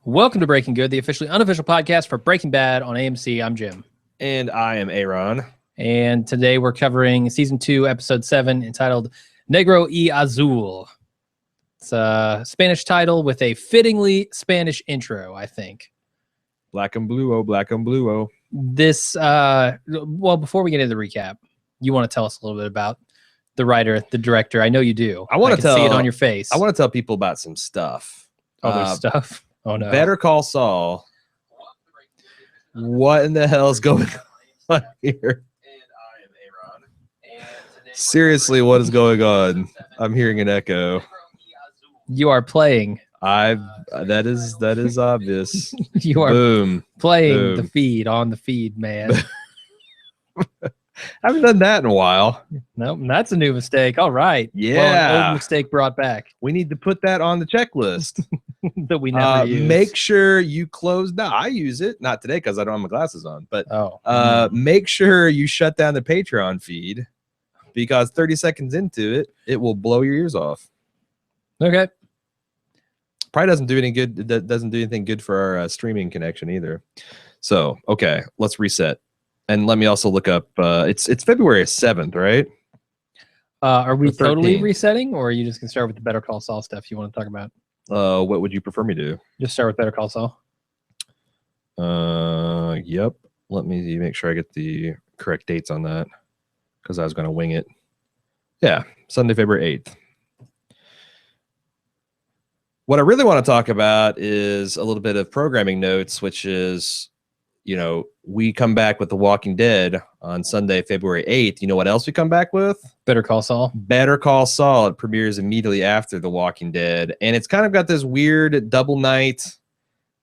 Welcome to Breaking Good, the officially unofficial podcast for Breaking Bad on AMC. I'm Jim. And I am Aaron. And today we're covering Season 2, Episode 7, entitled Negro y Azul. It's a Spanish title with a fittingly Spanish intro, I think. Black and blue, oh, black and blue, oh. This, well, before we get into the recap, you want to tell us a little bit about the writer, the director. I know you do. I want to see it on your face. I want to tell people about some stuff. Oh, there's stuff? Oh, no. Better Call Saul. What in the hell is going on here? Seriously, what is going on? I'm hearing an echo. You are playing. That is obvious. You are playing the feed on the feed, man. I haven't done that in a while. Nope, that's a new mistake. All right. Yeah. Well, an old mistake brought back. We need to put that on the checklist. That we never use. Make sure you close down. I use it, not today because I don't have my glasses on, but make sure you shut down the Patreon feed because 30 seconds into it, it will blow your ears off. Okay. Probably doesn't do any good. That doesn't do anything good for our streaming connection either. So, okay, let's reset. And let me also look up. It's February 7th, right? Are we totally resetting, or are you just gonna start with the Better Call Saul stuff you want to talk about? What would you prefer me to do? Just start with Better Call Saul. Yep. Let me make sure I get the correct dates on that because I was going to wing it. Yeah, Sunday, February 8th. What I really want to talk about is a little bit of programming notes, which is, we come back with The Walking Dead on Sunday, February 8th. You know what else we come back with? Better Call Saul. Better Call Saul. It premieres immediately after The Walking Dead. And it's kind of got this weird double night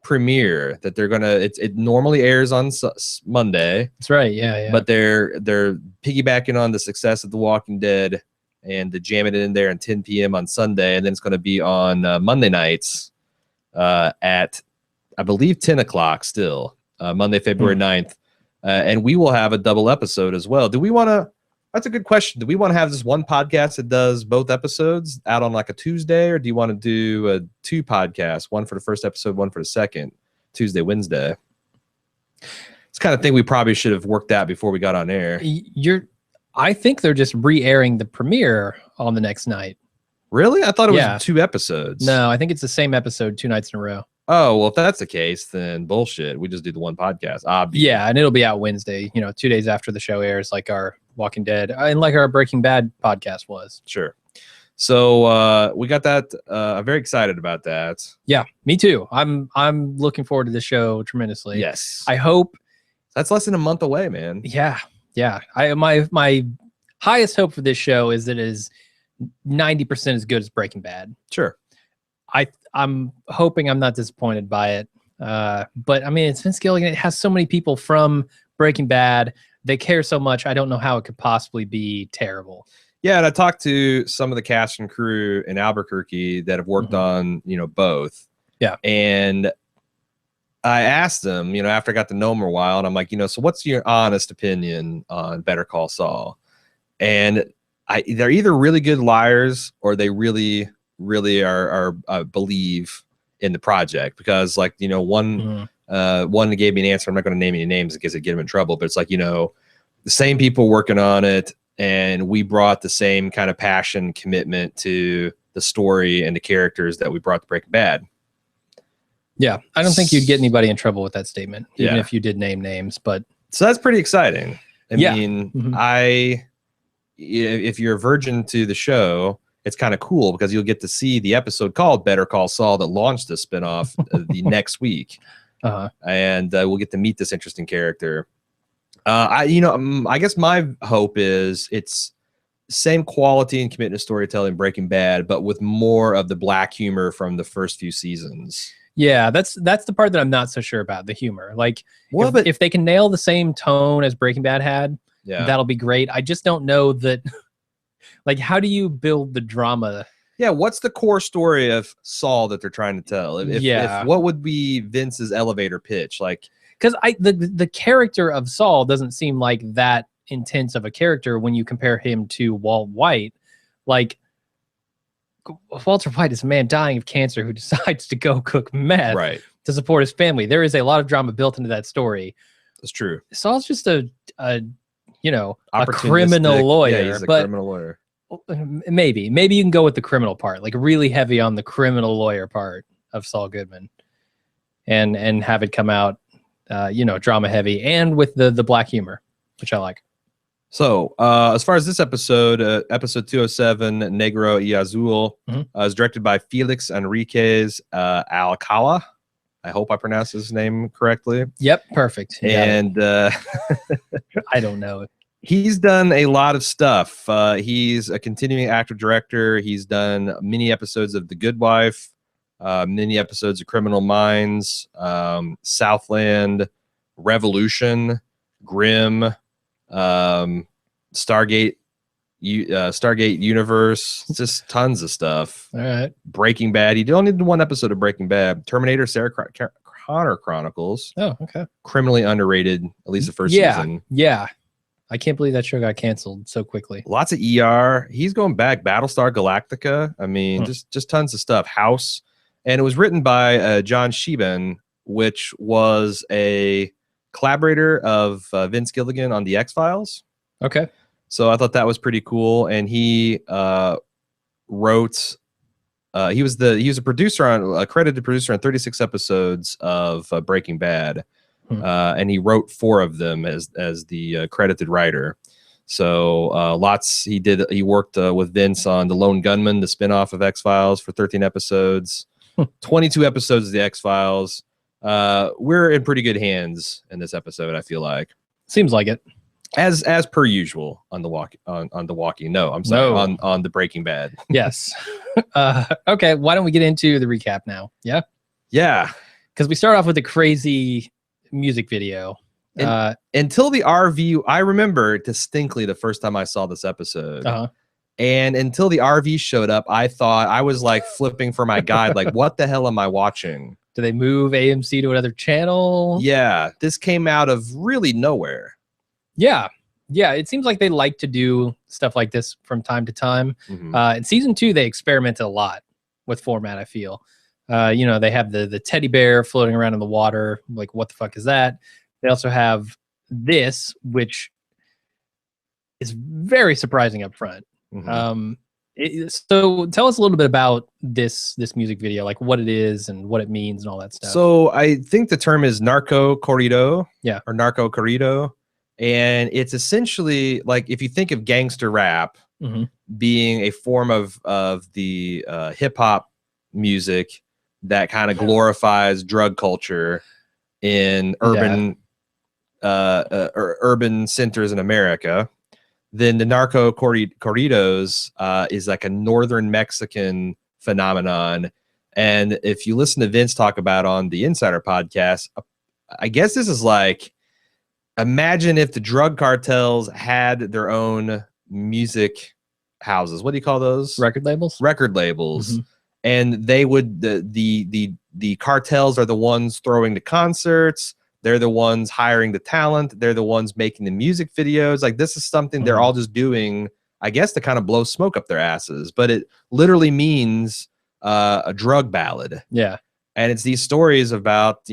premiere that they're going to, it normally airs on Monday. That's right. Yeah. But they're piggybacking on the success of The Walking Dead and jamming it in there at 10 p.m. on Sunday. And then it's going to be on Monday nights at, I believe, 10 o'clock still. Monday, February 9th. And we will have a double episode as well. Do we want to, that's a good question. Do we want to have this one podcast that does both episodes out on like a Tuesday, or do you want to do two podcasts, one for the first episode, one for the second, Tuesday, Wednesday? It's the kind of thing we probably should have worked out before we got on air. I think they're just re-airing the premiere on the next night. Really? I thought it was two episodes. No, I think it's the same episode 2 nights in a row. Oh, well, if that's the case, then bullshit. We just do the one podcast. Obviously. Yeah, and it'll be out Wednesday, 2 days after the show airs, like our Walking Dead and like our Breaking Bad podcast was. Sure. So we got that. I'm very excited about that. Yeah, me too. I'm looking forward to the show tremendously. Yes. I hope. That's less than a month away, man. Yeah. My highest hope for this show is that it is 90% as good as Breaking Bad. Sure. I'm hoping I'm not disappointed by it. But I mean, it's Vince Gilligan. It has so many people from Breaking Bad. They care so much. I don't know how it could possibly be terrible. Yeah, and I talked to some of the cast and crew in Albuquerque that have worked on, both. Yeah. And I asked them, after I got to know them a while, and I'm like, so what's your honest opinion on Better Call Saul? And they're either really good liars or they really are believe in the project, because one gave me an answer. I'm not going to name any names in case I get them in trouble, but it's like, the same people working on it, and we brought the same kind of passion, commitment to the story and the characters that we brought to Breaking Bad. Yeah, I don't think you'd get anybody in trouble with that statement, even if you did name names. But so that's pretty exciting. I mean, if you're a virgin to the show, it's kind of cool because you'll get to see the episode called Better Call Saul that launched the spinoff the next week. And we'll get to meet this interesting character. I guess my hope is it's same quality and commitment to storytelling Breaking Bad, but with more of the black humor from the first few seasons. Yeah, that's the part that I'm not so sure about, the humor. Like, if they can nail the same tone as Breaking Bad had, that'll be great. I just don't know that. Like, how do you build the drama? Yeah, what's the core story of Saul that they're trying to tell? If what would be Vince's elevator pitch? Like, because the character of Saul doesn't seem like that intense of a character when you compare him to Walt White. Like, Walter White is a man dying of cancer who decides to go cook meth. Right. to support his family. There is a lot of drama built into that story. That's true. Saul's just a criminal lawyer. Yeah, he's a criminal lawyer. Maybe you can go with the criminal part, like really heavy on the criminal lawyer part of Saul Goodman, and have it come out, drama heavy and with the black humor, which I like. So, as far as this episode, episode 207, Negro y Azul, is directed by Felix Enriquez Alcala. I hope I pronounced his name correctly. Yep, perfect. And I don't know. He's done a lot of stuff. He's a continuing actor director. He's done many episodes of The Good Wife, many episodes of Criminal Minds, Southland, Revolution, Grimm, Stargate Universe, just tons of stuff. All right. Breaking Bad. He only did one episode of Breaking Bad. Terminator, Sarah Connor Chronicles. Oh, okay. Criminally underrated, at least the first season. Yeah. I can't believe that show got canceled so quickly. Lots of ER. He's going back. Battlestar Galactica. I mean, just tons of stuff. House. And it was written by John Sheben, which was a collaborator of Vince Gilligan on The X-Files. Okay. So I thought that was pretty cool. And he wrote, he was a producer a credited producer on 36 episodes of Breaking Bad. And he wrote 4 of them as the credited writer. So he worked with Vince on The Lone Gunman, the spinoff of X-Files, for 13 episodes, 22 episodes of the X-Files. We're in pretty good hands in this episode, I feel like. Seems like it. As per usual on the Walking. No, I'm sorry, on the Breaking Bad. Yes. Okay, why don't we get into the recap now? Yeah? Yeah. Because we start off with a crazy music video. Until the RV, I remember distinctly the first time I saw this episode. And until the RV showed up, I thought, I was like flipping for my guide, like, what the hell am I watching? Do they move AMC to another channel? Yeah, this came out of really nowhere. Yeah. It seems like they like to do stuff like this from time to time. In season 2, they experimented a lot with format, I feel. They have the teddy bear floating around in the water. Like, what the fuck is that? They also have this, which is very surprising up front. So tell us a little bit about this music video, like what it is and what it means and all that stuff. So I think the term is narco corrido. Yeah. Or narco corrido. And it's essentially like, if you think of gangster rap being a form of the hip hop music that kind of glorifies drug culture in urban urban centers in America, then the narco corridos is like a northern Mexican phenomenon. And if you listen to Vince talk about on the Insider podcast, I guess this is like, imagine if the drug cartels had their own music houses. What do you call those? Record labels. Record labels. And they would, the cartels are the ones throwing the concerts. They're the ones hiring the talent. They're the ones making the music videos. Like, this is something they're all just doing, I guess, to kind of blow smoke up their asses. But it literally means a drug ballad. Yeah. And it's these stories about,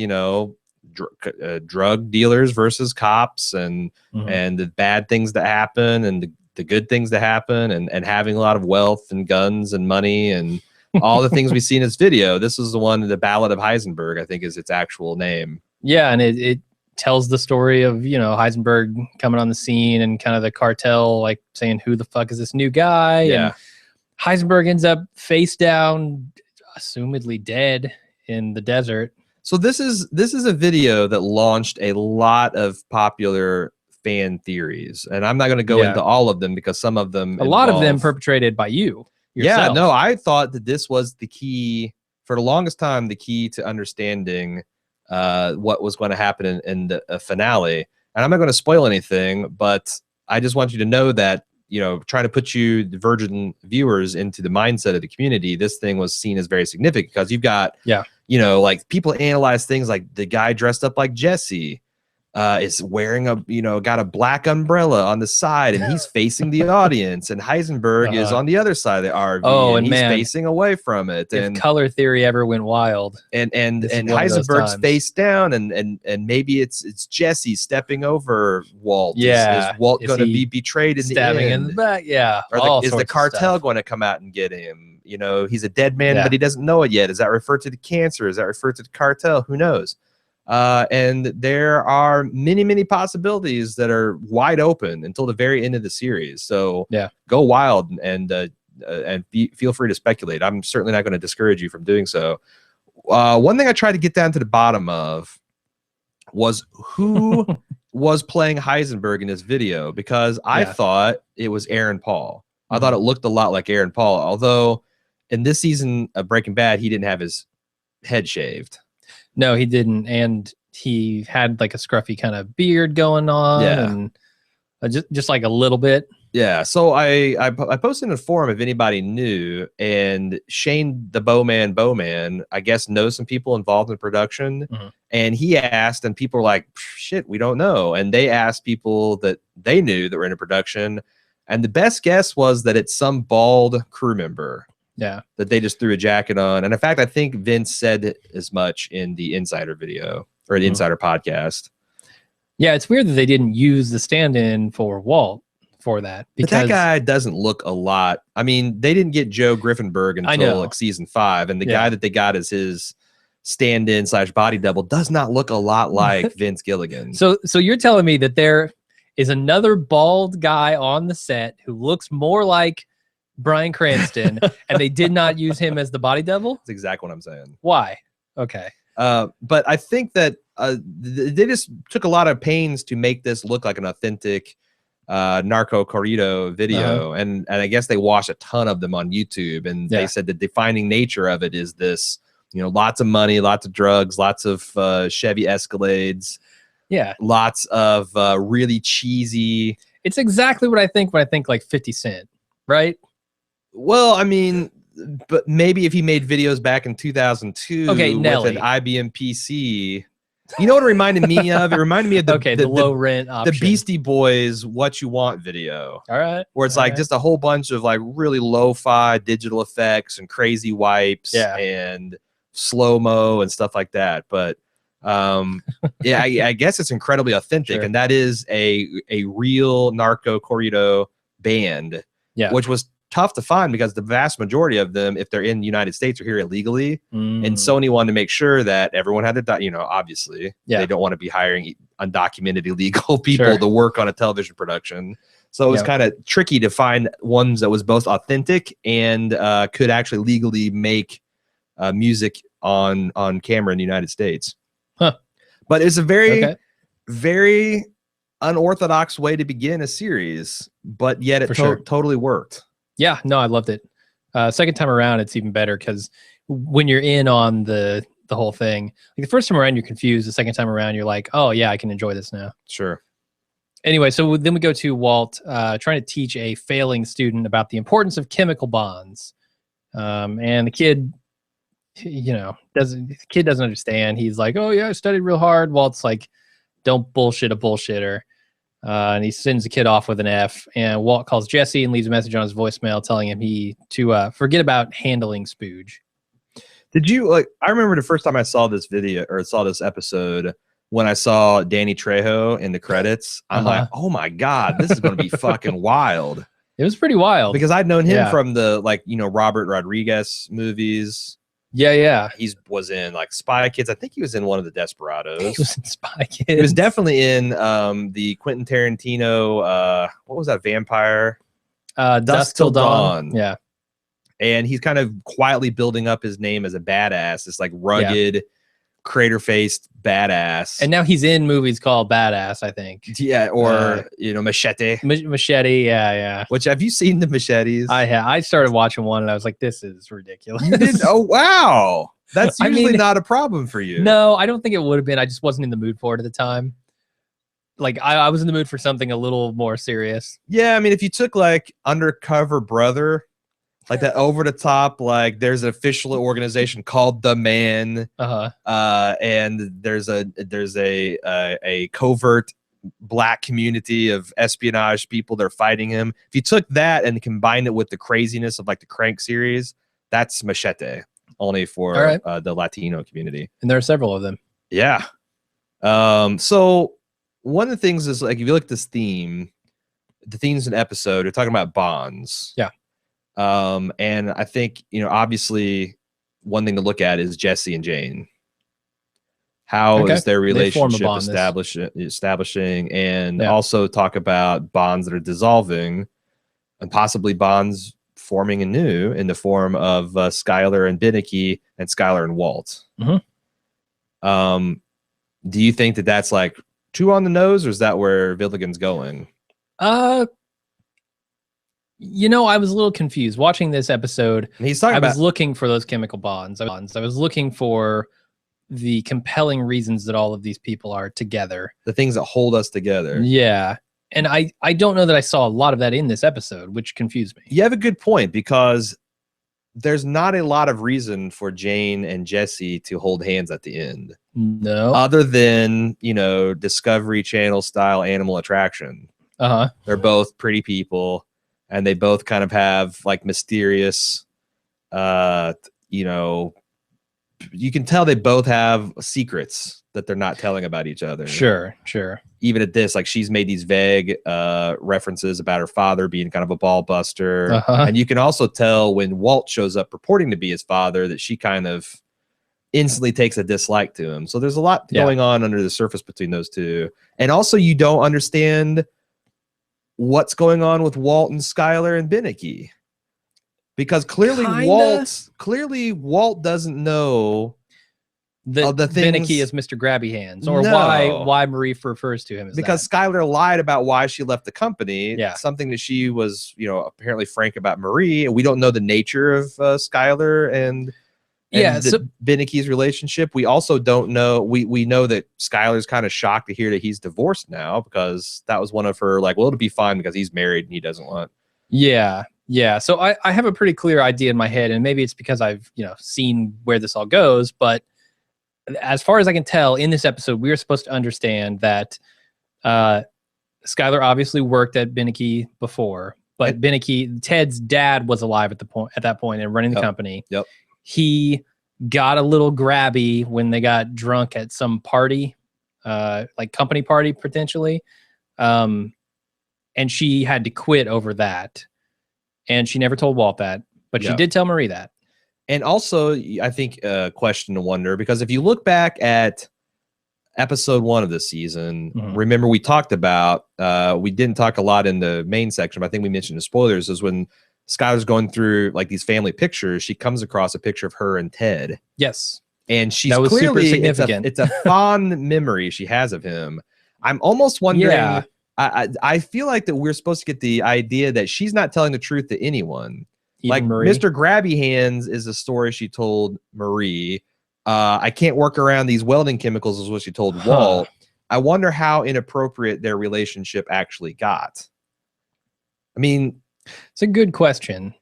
drug dealers versus cops and the bad things that happen and the good things that happen and having a lot of wealth and guns and money and all the things we see in this video. This is the one, the Ballad of Heisenberg, I think is its actual name. Yeah, and it tells the story of, Heisenberg coming on the scene and kind of the cartel, like, saying, who the fuck is this new guy? Yeah. And Heisenberg ends up face down, assumedly dead in the desert. So this is a video that launched a lot of popular fan theories. And I'm not going to go into all of them because some of them, a lot of them perpetrated by you yourself. Yeah, no, I thought that this was the key, for the longest time, the key to understanding what was going to happen in the finale. And I'm not going to spoil anything, but I just want you to know that, trying to put you, the virgin viewers, into the mindset of the community, this thing was seen as very significant because you've got, like, people analyze things like the guy dressed up like Jesse, is wearing got a black umbrella on the side, and he's facing the audience, and Heisenberg is on the other side of the RV, and he's facing away from it. If and color theory ever went wild, and Heisenberg's face down, and maybe it's Jesse stepping over Walt. Yeah, is Walt going to be betrayed in the end? In the back? Yeah. Or is the cartel going to come out and get him? He's a dead man, but he doesn't know it yet. Does that refer to the cancer? Does that refer to the cartel? Who knows? And there are many, many possibilities that are wide open until the very end of the series. So go wild and feel free to speculate. I'm certainly not going to discourage you from doing so. One thing I tried to get down to the bottom of was who was playing Heisenberg in this video, because I thought it was Aaron Paul. I thought it looked a lot like Aaron Paul, although in this season of Breaking Bad, he didn't have his head shaved. No, he didn't, and he had like a scruffy kind of beard going on, and just like a little bit. Yeah, so I posted in a forum if anybody knew, and Shane the Bowman, I guess, knows some people involved in production, and he asked, and people were like, shit, we don't know. And they asked people that they knew that were in a production, and the best guess was that it's some bald crew member. Yeah, that they just threw a jacket on. And in fact, I think Vince said as much in the Insider video or the Insider podcast. Yeah, it's weird that they didn't use the stand-in for Walt for that, because that guy doesn't look a lot. I mean, they didn't get Joe Griffinberg until like season 5, and the guy that they got as his stand-in / body double does not look a lot like Vince Gilligan. So you're telling me that there is another bald guy on the set who looks more like Bryan Cranston, and they did not use him as the body double? That's exactly what I'm saying. Why? Okay. But I think that they just took a lot of pains to make this look like an authentic narco corrido video, and I guess they watched a ton of them on YouTube, and they said the defining nature of it is this, lots of money, lots of drugs, lots of Chevy Escalades, lots of really cheesy. It's exactly what I think when I think like 50 Cent, right? Well, I mean, but maybe if he made videos back in 2002 with an IBM PC, you know what it reminded me of? It reminded me of the low rent option. The Beastie Boys "What You Want" video. All right, where it's like just a whole bunch of like really lo-fi digital effects and crazy wipes and slow-mo and stuff like that. But I guess it's incredibly authentic, and that is a real narco corrido band, which was tough to find because the vast majority of them, if they're in the United States, are here illegally. And Sony wanted to make sure that everyone had to, obviously they don't want to be hiring undocumented illegal people to work on a television production. So it was kind of tricky to find ones that was both authentic and could actually legally make music on camera in the United States. But it's a very, very unorthodox way to begin a series, but yet it totally worked. Yeah, no, I loved it. Second time around, it's even better because when you're in on the whole thing, like the first time around, you're confused. The second time around, you're like, oh yeah, I can enjoy this now. Sure. Anyway, so then we go to Walt trying to teach a failing student about the importance of chemical bonds. And the kid, doesn't understand. He's like, oh yeah, I studied real hard. Walt's like, don't bullshit a bullshitter. And he sends the kid off with an F, and Walt calls Jesse and leaves a message on his voicemail telling him to forget about handling Spooge. Did you I remember the first time I saw this video or saw this episode when I saw Danny Trejo in the credits. I'm like, oh my God, this is going to be fucking wild. It was pretty wild because I'd known him from the Robert Rodriguez movies. Yeah. He was in like Spy Kids. I think he was in one of the Desperados. He was in Spy Kids. He was definitely in the Quentin Tarantino. What was that vampire? Dusk Till Dawn. Yeah. And he's kind of quietly building up his name as a badass. This like rugged, crater-faced badass. And now he's in movies called Badass, I think. Yeah, or Machete. Machete, yeah. Which, have you seen the Machetes? I have. I started watching one and I was like, this is ridiculous. You did? Oh wow. That's usually not a problem for you. No, I don't think it would have been. I just wasn't in the mood for it at the time. Like I was in the mood for something a little more serious. Yeah, I mean, if you took like Undercover Brother like that over the top, like there's an official organization called the Man, and there's a covert black community of espionage people that are fighting him. If you took that and combined it with the craziness of like the Crank series, that's Machete, only for the Latino community. And there are several of them. Yeah. So one of the things is, like, if you look at this theme, the themes in the episode are talking about bonds. Yeah. And I think, obviously one thing to look at is Jesse and Jane. How is their relationship establishing, and also talk about bonds that are dissolving and possibly bonds forming anew in the form of Skylar and Binnicky and Skylar and Walt. Do you think that that's like too on the nose, or is that where Villigan's going? I was a little confused watching this episode. I was looking for those chemical bonds. I was looking for the compelling reasons that all of these people are together. The things that hold us together. Yeah. And I don't know that I saw a lot of that in this episode, which confused me. You have a good point, because there's not a lot of reason for Jane and Jesse to hold hands at the end. No. Other than, Discovery Channel style animal attraction. They're both pretty people, and they both kind of have like mysterious, you can tell they both have secrets that they're not telling about each other. Sure. Even at this, like, she's made these vague references about her father being kind of a ball buster. And you can also tell when Walt shows up purporting to be his father that she kind of instantly takes a dislike to him. So there's a lot going on under the surface between those two. And also, you don't understand what's going on with Walt and Skylar and Binnicky. Because clearly Walt doesn't know that Binnicky is Mr. Grabby Hands, or why Marie refers to him as because that. Skylar lied about why she left the company. Yeah. Something that she was, apparently frank about Marie, and we don't know the nature of Skylar and Binnicky's relationship. We also don't know. We know that Skylar's kind of shocked to hear that he's divorced now, because that was one of her like, well, it'll be fine because he's married and he doesn't want. Yeah. So I have a pretty clear idea in my head, and maybe it's because I've, seen where this all goes. But as far as I can tell in this episode, we are supposed to understand that Skylar obviously worked at Binnicky before, but Binnicky, Ted's dad, was alive at that point and running the company. Yep. He got a little grabby when they got drunk at some party, like company party potentially. And she had to quit over that. And she never told Walt that, but she did tell Marie that. And also, I think a question to wonder, because if you look back at episode 1 of this season, remember we talked about, we didn't talk a lot in the main section, but I think we mentioned the spoilers, is when Skylar's going through like these family pictures, she comes across a picture of her and Ted. Yes. And she's that was clearly, super significant. It's a fond memory she has of him. I'm almost wondering... Yeah. I feel like that we're supposed to get the idea that she's not telling the truth to anyone. Even like Marie. Mr. Grabby Hands is a story she told Marie. I can't work around these welding chemicals is what she told Walt. I wonder how inappropriate their relationship actually got. I mean, it's a good question.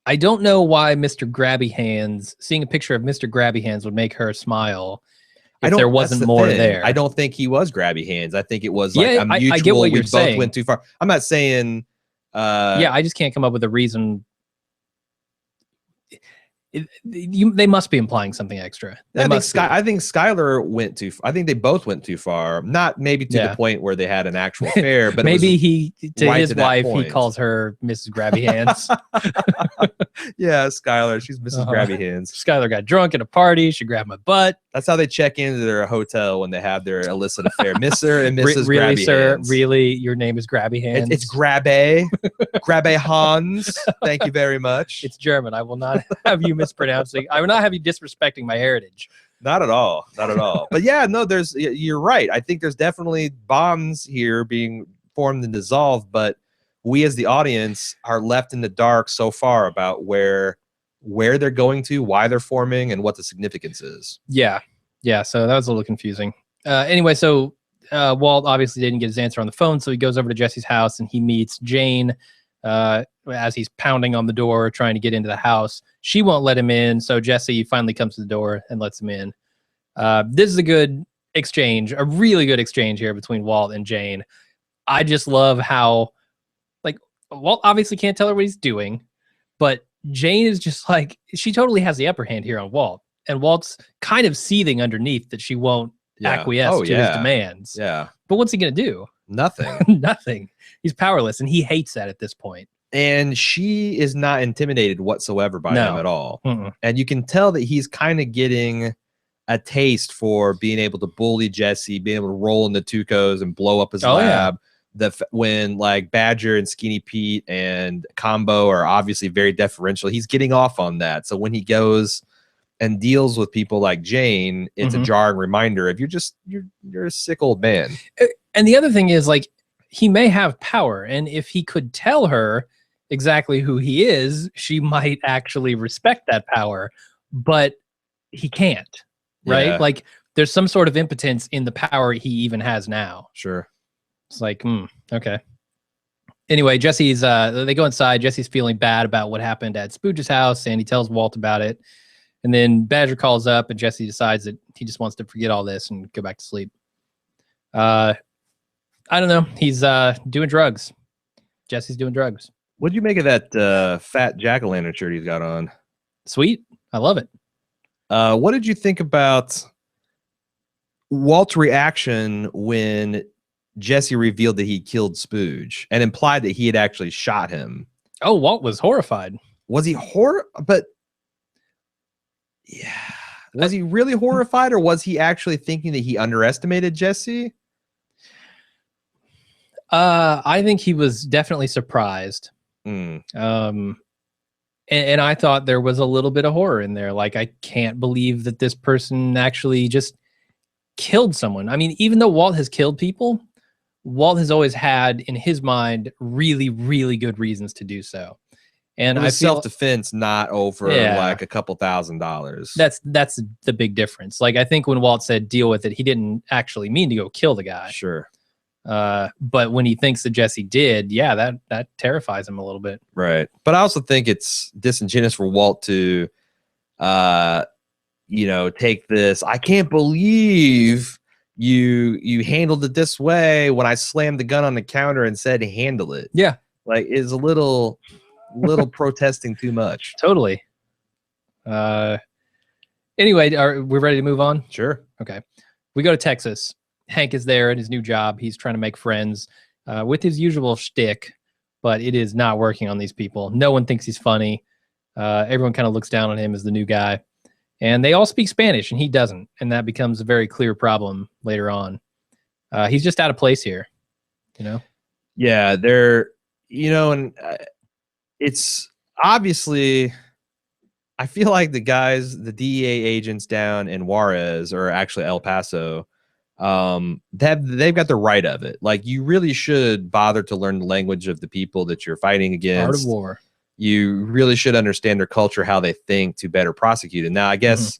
I don't know why Mr. Grabby Hands, seeing a picture of Mr. Grabby Hands would make her smile. If there wasn't more there. I don't think he was Grabby Hands. I think it was like a mutual. I get what you're saying. Both went too far. I'm not saying. I just can't come up with a reason. They must be implying something extra. I think Skylar went too. I think they both went too far. Not maybe to the point where they had an actual affair, but maybe his wife, he calls her Mrs. Grabby Hands. Yeah, Skylar, she's Mrs. Grabby Hands. Skylar got drunk at a party. She grabbed my butt. That's how they check into their hotel when they have their illicit affair. Mr. and Mrs. Really, Grabby sir? Hands. Really, your name is Grabby Hands? It's Grabbe. Grabbe Hans. Thank you very much. It's German. I will not have you mispronouncing. I will not have you disrespecting my heritage. Not at all. Not at all. But yeah, no, you're right. I think there's definitely bonds here being formed and dissolved, but we as the audience are left in the dark so far about where they're going to, why they're forming, and what the significance is. Yeah. So that was a little confusing. Anyway, so Walt obviously didn't get his answer on the phone, so he goes over to Jesse's house and he meets Jane. as he's pounding on the door trying to get into the house. She won't let him in, so Jesse finally comes to the door and lets him in. This is a good exchange, a really good exchange here between Walt and Jane. I just love how, like, Walt obviously can't tell her what he's doing, but Jane is just like, she totally has the upper hand here on Walt, and Walt's kind of seething underneath that she won't acquiesce to his demands. Yeah. But what's he going to do? Nothing. Nothing. He's powerless, and he hates that at this point. And she is not intimidated whatsoever by him at all. And you can tell that he's kind of getting a taste for being able to bully Jesse, being able to roll in the Tucos and blow up his lab. When like Badger and Skinny Pete and Combo are obviously very deferential, he's getting off on that. So when he goes and deals with people like Jane, it's a jarring reminder of you're a sick old man. And the other thing is, like, he may have power, and if he could tell her exactly who he is, she might actually respect that power, but he can't, right? Yeah. Like, there's some sort of impotence in the power he even has now. Sure. It's like, okay. Anyway, Jesse's, they go inside. Jesse's feeling bad about what happened at Spooge's house, and he tells Walt about it. And then Badger calls up, and Jesse decides that he just wants to forget all this and go back to sleep. I don't know. He's doing drugs. Jesse's doing drugs. What'd you make of that fat jack-o'-lantern shirt he's got on? Sweet. I love it. What did you think about Walt's reaction when Jesse revealed that he killed Spooge and implied that he had actually shot him? Oh, Walt was horrified. Was he But yeah, was he really horrified, or was he actually thinking that he underestimated Jesse? I think he was definitely surprised. And I thought there was a little bit of horror in there. Like, I can't believe that this person actually just killed someone. I mean, even though Walt has killed people, Walt has always had in his mind really, really good reasons to do so. And I feel self-defense, not over like a couple $1,000s. That's the big difference. Like, I think when Walt said deal with it, he didn't actually mean to go kill the guy. Sure. But when he thinks that Jesse did, that terrifies him a little bit. Right. But I also think it's disingenuous for Walt to, take this. I can't believe you handled it this way when I slammed the gun on the counter and said handle it. Yeah. Like, is a little protesting too much. Totally. Anyway, are we ready to move on? Sure. Okay. We go to Texas. Hank is there in his new job. He's trying to make friends with his usual shtick, but it is not working on these people. No one thinks he's funny. Everyone kind of looks down on him as the new guy. And they all speak Spanish, and he doesn't. And that becomes a very clear problem later on. He's just out of place here, Yeah, and it's obviously, I feel like the DEA agents down in Juarez, or actually El Paso, they've got the right of it. Like, you really should bother to learn the language of the people that you're fighting against. Art of war. You really should understand their culture, how they think, to better prosecute it. Now, I guess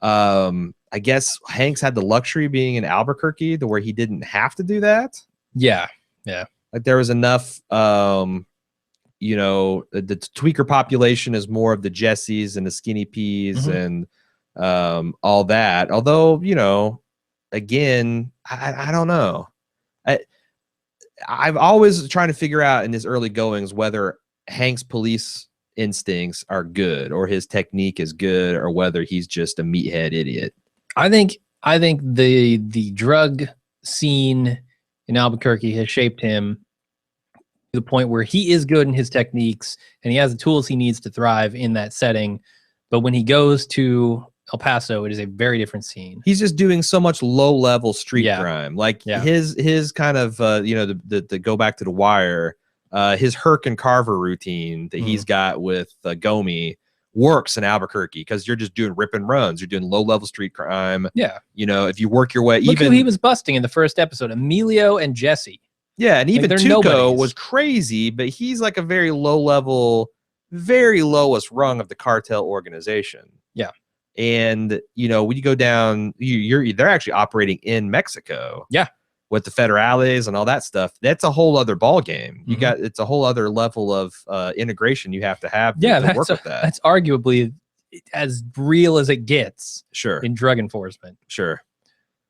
Hank's had the luxury being in Albuquerque to where he didn't have to do that. Yeah. Like, there was enough. The tweaker population is more of the Jessies and the Skinny Peas and all that. Although, again, I don't know. I've always trying to figure out in his early goings whether Hank's police instincts are good or his technique is good or whether he's just a meathead idiot. I think the drug scene in Albuquerque has shaped him to the point where he is good in his techniques and he has the tools he needs to thrive in that setting. But when he goes to El Paso, it is a very different scene. He's just doing so much low-level street crime. Like his kind of, the go back to The Wire, his Herc and Carver routine that he's got with Gomi works in Albuquerque because you're just doing rip and runs. You're doing low-level street crime. Yeah. If you work your way. Look who he was busting in the first episode, Emilio and Jesse. Yeah, and even Tuco was crazy, but he's like a very low-level, very lowest rung of the cartel organization. Yeah. And when you go down, they're actually operating in Mexico. Yeah. with the federales and all that stuff, that's a whole other ball game. You got, it's a whole other level of integration you have to to work with that. That's arguably as real as it gets. Sure. In drug enforcement. Sure.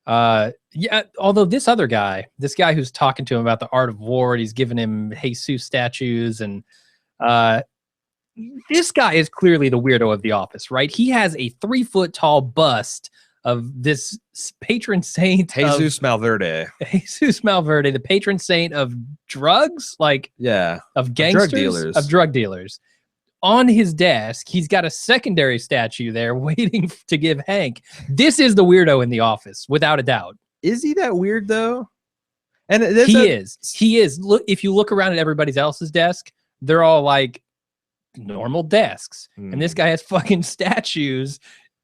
Yeah. Although this guy who's talking to him about the art of war, and he's giving him Jesus statues, and this guy is clearly the weirdo of the office, right? He has a 3-foot tall bust of this patron saint, Jesus Malverde. Jesus Malverde, the patron saint of drugs, like of gangsters, of drug dealers. On his desk, he's got a secondary statue there waiting to give Hank. This is the weirdo in the office, without a doubt. Is he that weird though? And he is. Look, if you look around at everybody else's desk, they're all like normal desks, and this guy has fucking statues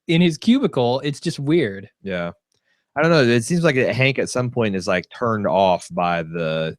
in his cubicle. It's just weird. Yeah, I don't know. It seems like Hank at some point is like turned off by the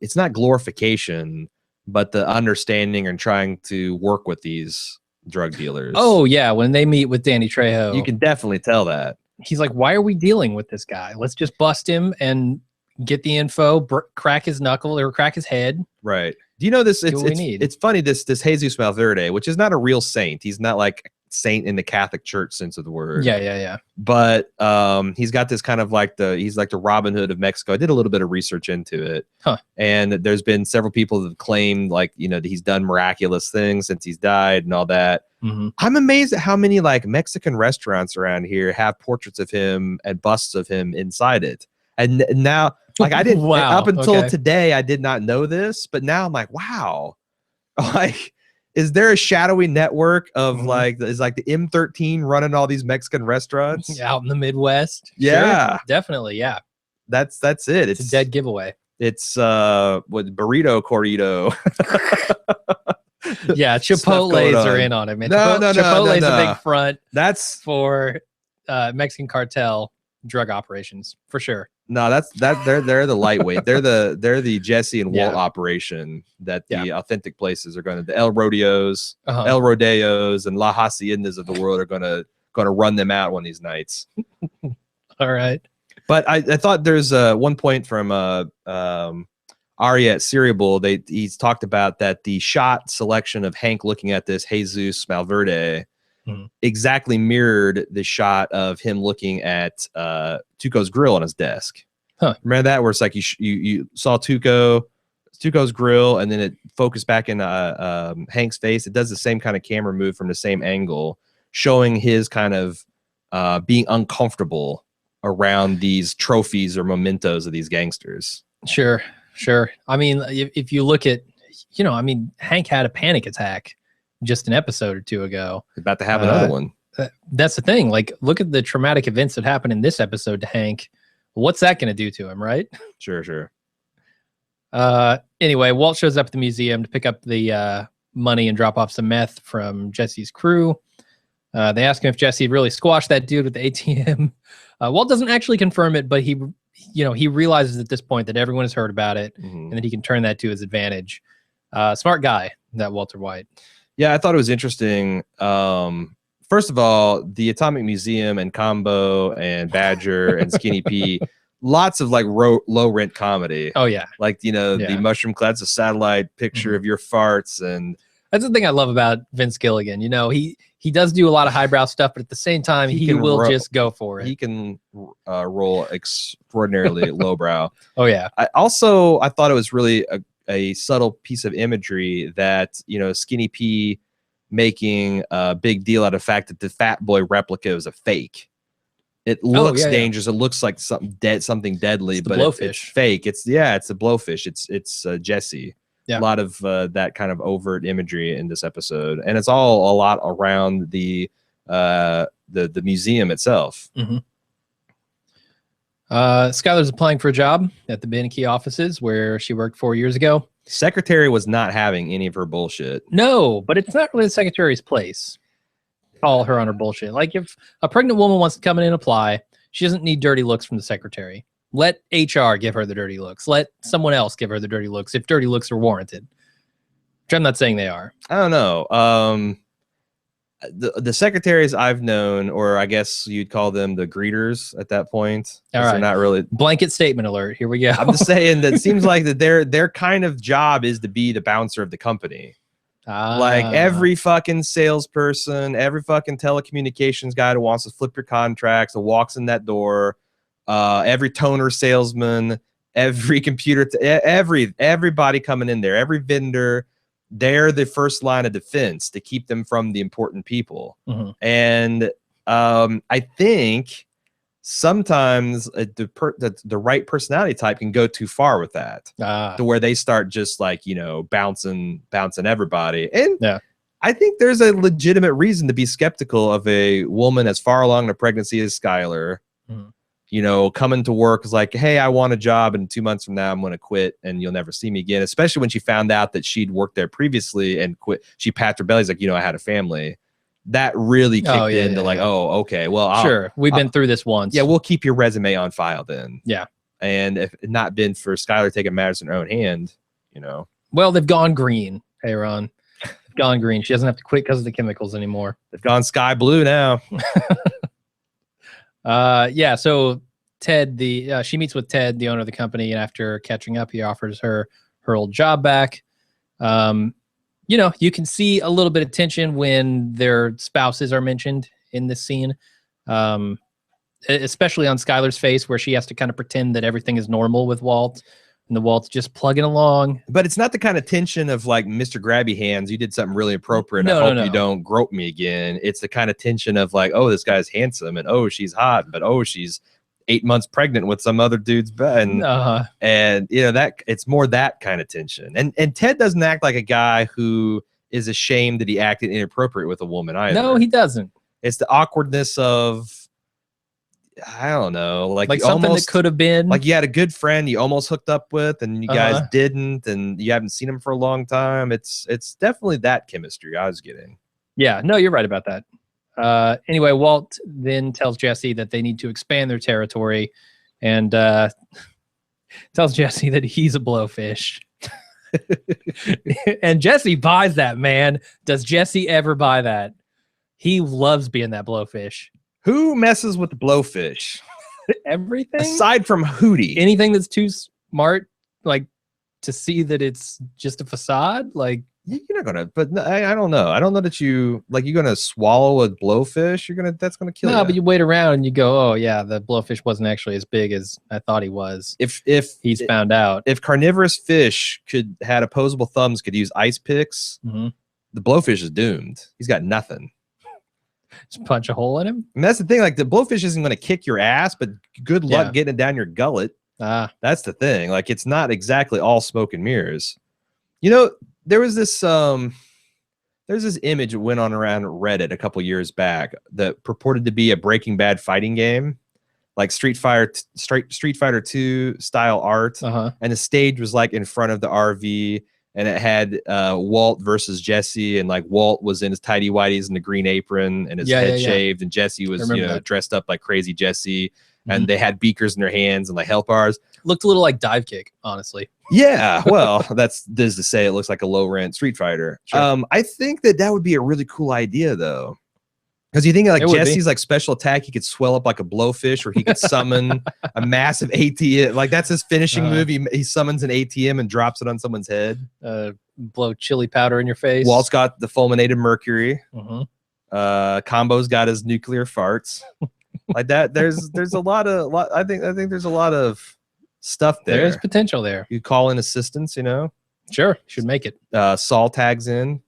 it's not glorification, but the understanding and trying to work with these drug dealers. Oh yeah, when they meet with Danny Trejo, you can definitely tell that. He's like, why are we dealing with this guy? Let's just bust him and get the info, crack his knuckle or crack his head. Right. Do you know this? It's funny, this Jesus Malverde, which is not a real saint. He's not like saint in the Catholic Church sense of the word. Yeah. But he's got this kind of like he's like the Robin Hood of Mexico. I did a little bit of research into it. And there's been several people that have claimed like, you know, that he's done miraculous things since he's died and all that. I'm amazed at how many like Mexican restaurants around here have portraits of him and busts of him inside it. And now, like, I didn't up until today, I did not know this, but now I'm like, wow, like, is there a shadowy network of like, is like the M13 running all these Mexican restaurants out in the Midwest? Yeah, sure, definitely. Yeah, that's it. It's a dead giveaway. It's with burrito corrido. Yeah, Chipotle's are in on it, man. Chipotle's a big front. That's for Mexican cartel drug operations for sure. No, they're the lightweight. They're the Jesse and Walt operation that the authentic places are going to, the El Rodeos, El Rodeos, and La Haciendas of the world are going to run them out one of these nights. All right. But I thought there's one point from Ari at Cereal. He's talked about that the shot selection of Hank looking at this Jesus Malverde exactly mirrored the shot of him looking at Tuco's grill on his desk. Remember that, where it's like you saw Tuco's grill, and then it focused back in Hank's face. It does the same kind of camera move from the same angle, showing his kind of being uncomfortable around these trophies or mementos of these gangsters. Sure. I mean, if you look at, you know, I mean, Hank had a panic attack just an episode or two ago. About to have another one. That's the thing. Like, look at the traumatic events that happened in this episode to Hank. What's that going to do to him, right? Sure. Anyway, Walt shows up at the museum to pick up the money and drop off some meth from Jesse's crew. They ask him if Jesse really squashed that dude with the ATM. Walt doesn't actually confirm it, but he realizes at this point that everyone has heard about it and that he can turn that to his advantage. Smart guy, that Walter White. Yeah, I thought it was interesting. First of all, the Atomic Museum and Combo and Badger and Skinny P, lots of like low rent comedy. Oh yeah, like, you know, the Mushroom Cloud's a satellite picture of your farts, and that's the thing I love about Vince Gilligan. You know, he does do a lot of highbrow stuff, but at the same time, he will just go for it. He can roll extraordinarily lowbrow. Oh yeah. I thought it was really a subtle piece of imagery that, you know, Skinny P making a big deal out of the fact that the Fat Boy replica is a fake. It looks dangerous. It looks like something deadly, but it's fake. It's a blowfish. It's Jesse. Yeah. A lot of that kind of overt imagery in this episode, and it's all a lot around the museum itself. Skylar's applying for a job at the Beneke offices where she worked 4 years ago. Secretary was not having any of her bullshit. No, but it's not really the secretary's place. Call her on her bullshit. Like, if a pregnant woman wants to come in and apply, she doesn't need dirty looks from the secretary. Let HR give her the dirty looks. Let someone else give her the dirty looks if dirty looks are warranted. Which I'm not saying they are. I don't know. the secretaries I've known, or I guess you'd call them the greeters at that point. All right. They're not really blanket statement alert. Here we go. I'm just saying that it seems like that their kind of job is to be the bouncer of the company. Like every fucking salesperson, every fucking telecommunications guy who wants to flip your contracts, who walks in that door, every toner salesman, every computer, everybody coming in there, every vendor, they're the first line of defense to keep them from the important people. And I think sometimes the right personality type can go too far with that, to where they start just like, you know, bouncing everybody. And I think there's a legitimate reason to be skeptical of a woman as far along in the pregnancy as Skylar. You know, coming to work is like, hey, I want a job, and 2 months from now I'm going to quit and you'll never see me again. Especially when she found out that she'd worked there previously and quit. She pat her belly, like, you know, I had a family. That really kicked into like, oh, okay, well, sure, we've been through this once. Yeah, we'll keep your resume on file then. Yeah. And if it not been for Skylar taking matters in her own hand, you know. Well, they've gone green, hey, Ron. They've gone green. She doesn't have to quit because of the chemicals anymore. They've gone sky blue now. Yeah, so Ted, she meets with Ted, the owner of the company, and after catching up, he offers her old job back. You know, you can see a little bit of tension when their spouses are mentioned in this scene, especially on Skylar's face, where she has to kind of pretend that everything is normal with Walt, and the Walt's just plugging along. But it's not the kind of tension of like, Mr. Grabby Hands, you did something really appropriate. I hope you don't grope me again. It's the kind of tension of like, oh, this guy's handsome, and oh, she's hot, but oh, she's 8 months pregnant with some other dude's bed. And you know, that it's more that kind of tension. And Ted doesn't act like a guy who is ashamed that he acted inappropriate with a woman either. No, he doesn't. It's the awkwardness of, I don't know, like something that could have been like you had a good friend you almost hooked up with and you guys didn't, and you haven't seen him for a long time. It's definitely that chemistry I was getting. Yeah, no, you're right about that. Anyway, Walt then tells Jesse that they need to expand their territory, and tells Jesse that he's a blowfish. And Jesse buys that, man. Does Jesse ever buy that? He loves being that blowfish. Who messes with the blowfish? Everything? Aside from Hootie. Anything that's too smart, like, to see that it's just a facade? Like, you're not gonna, but I don't know. I don't know that you're gonna swallow a blowfish. That's gonna kill you. No, but you wait around and you go, oh yeah, the blowfish wasn't actually as big as I thought he was. If he's found out. If carnivorous fish had opposable thumbs, could use ice picks, the blowfish is doomed. He's got nothing. Just punch a hole in him. And that's the thing. Like, the blowfish isn't gonna kick your ass, but good luck getting it down your gullet. That's the thing. Like, it's not exactly all smoke and mirrors. You know, there was this there's this image that went on around Reddit a couple years back that purported to be a Breaking Bad fighting game, like Street Fighter 2 style art, and the stage was like in front of the RV, and it had Walt versus Jesse, and like Walt was in his tighty whities and the green apron and his head shaved, and Jesse was dressed up like crazy Jesse. And they had beakers in their hands and like health bars. Looked a little like Dive Kick, honestly. Yeah, well, this is to say it looks like a low rent Street Fighter. Sure. I think that would be a really cool idea, though, because you think like Jesse's like special attack, he could swell up like a blowfish, or he could summon a massive ATM. Like, that's his finishing move. He summons an ATM and drops it on someone's head. Blow chili powder in your face. Walt's got the fulminated mercury. Combo's got his nuclear farts. Like that, there's a lot. I think there's a lot of stuff there. There's potential there. You call in assistance, you know. Sure, should make it. Saul tags in.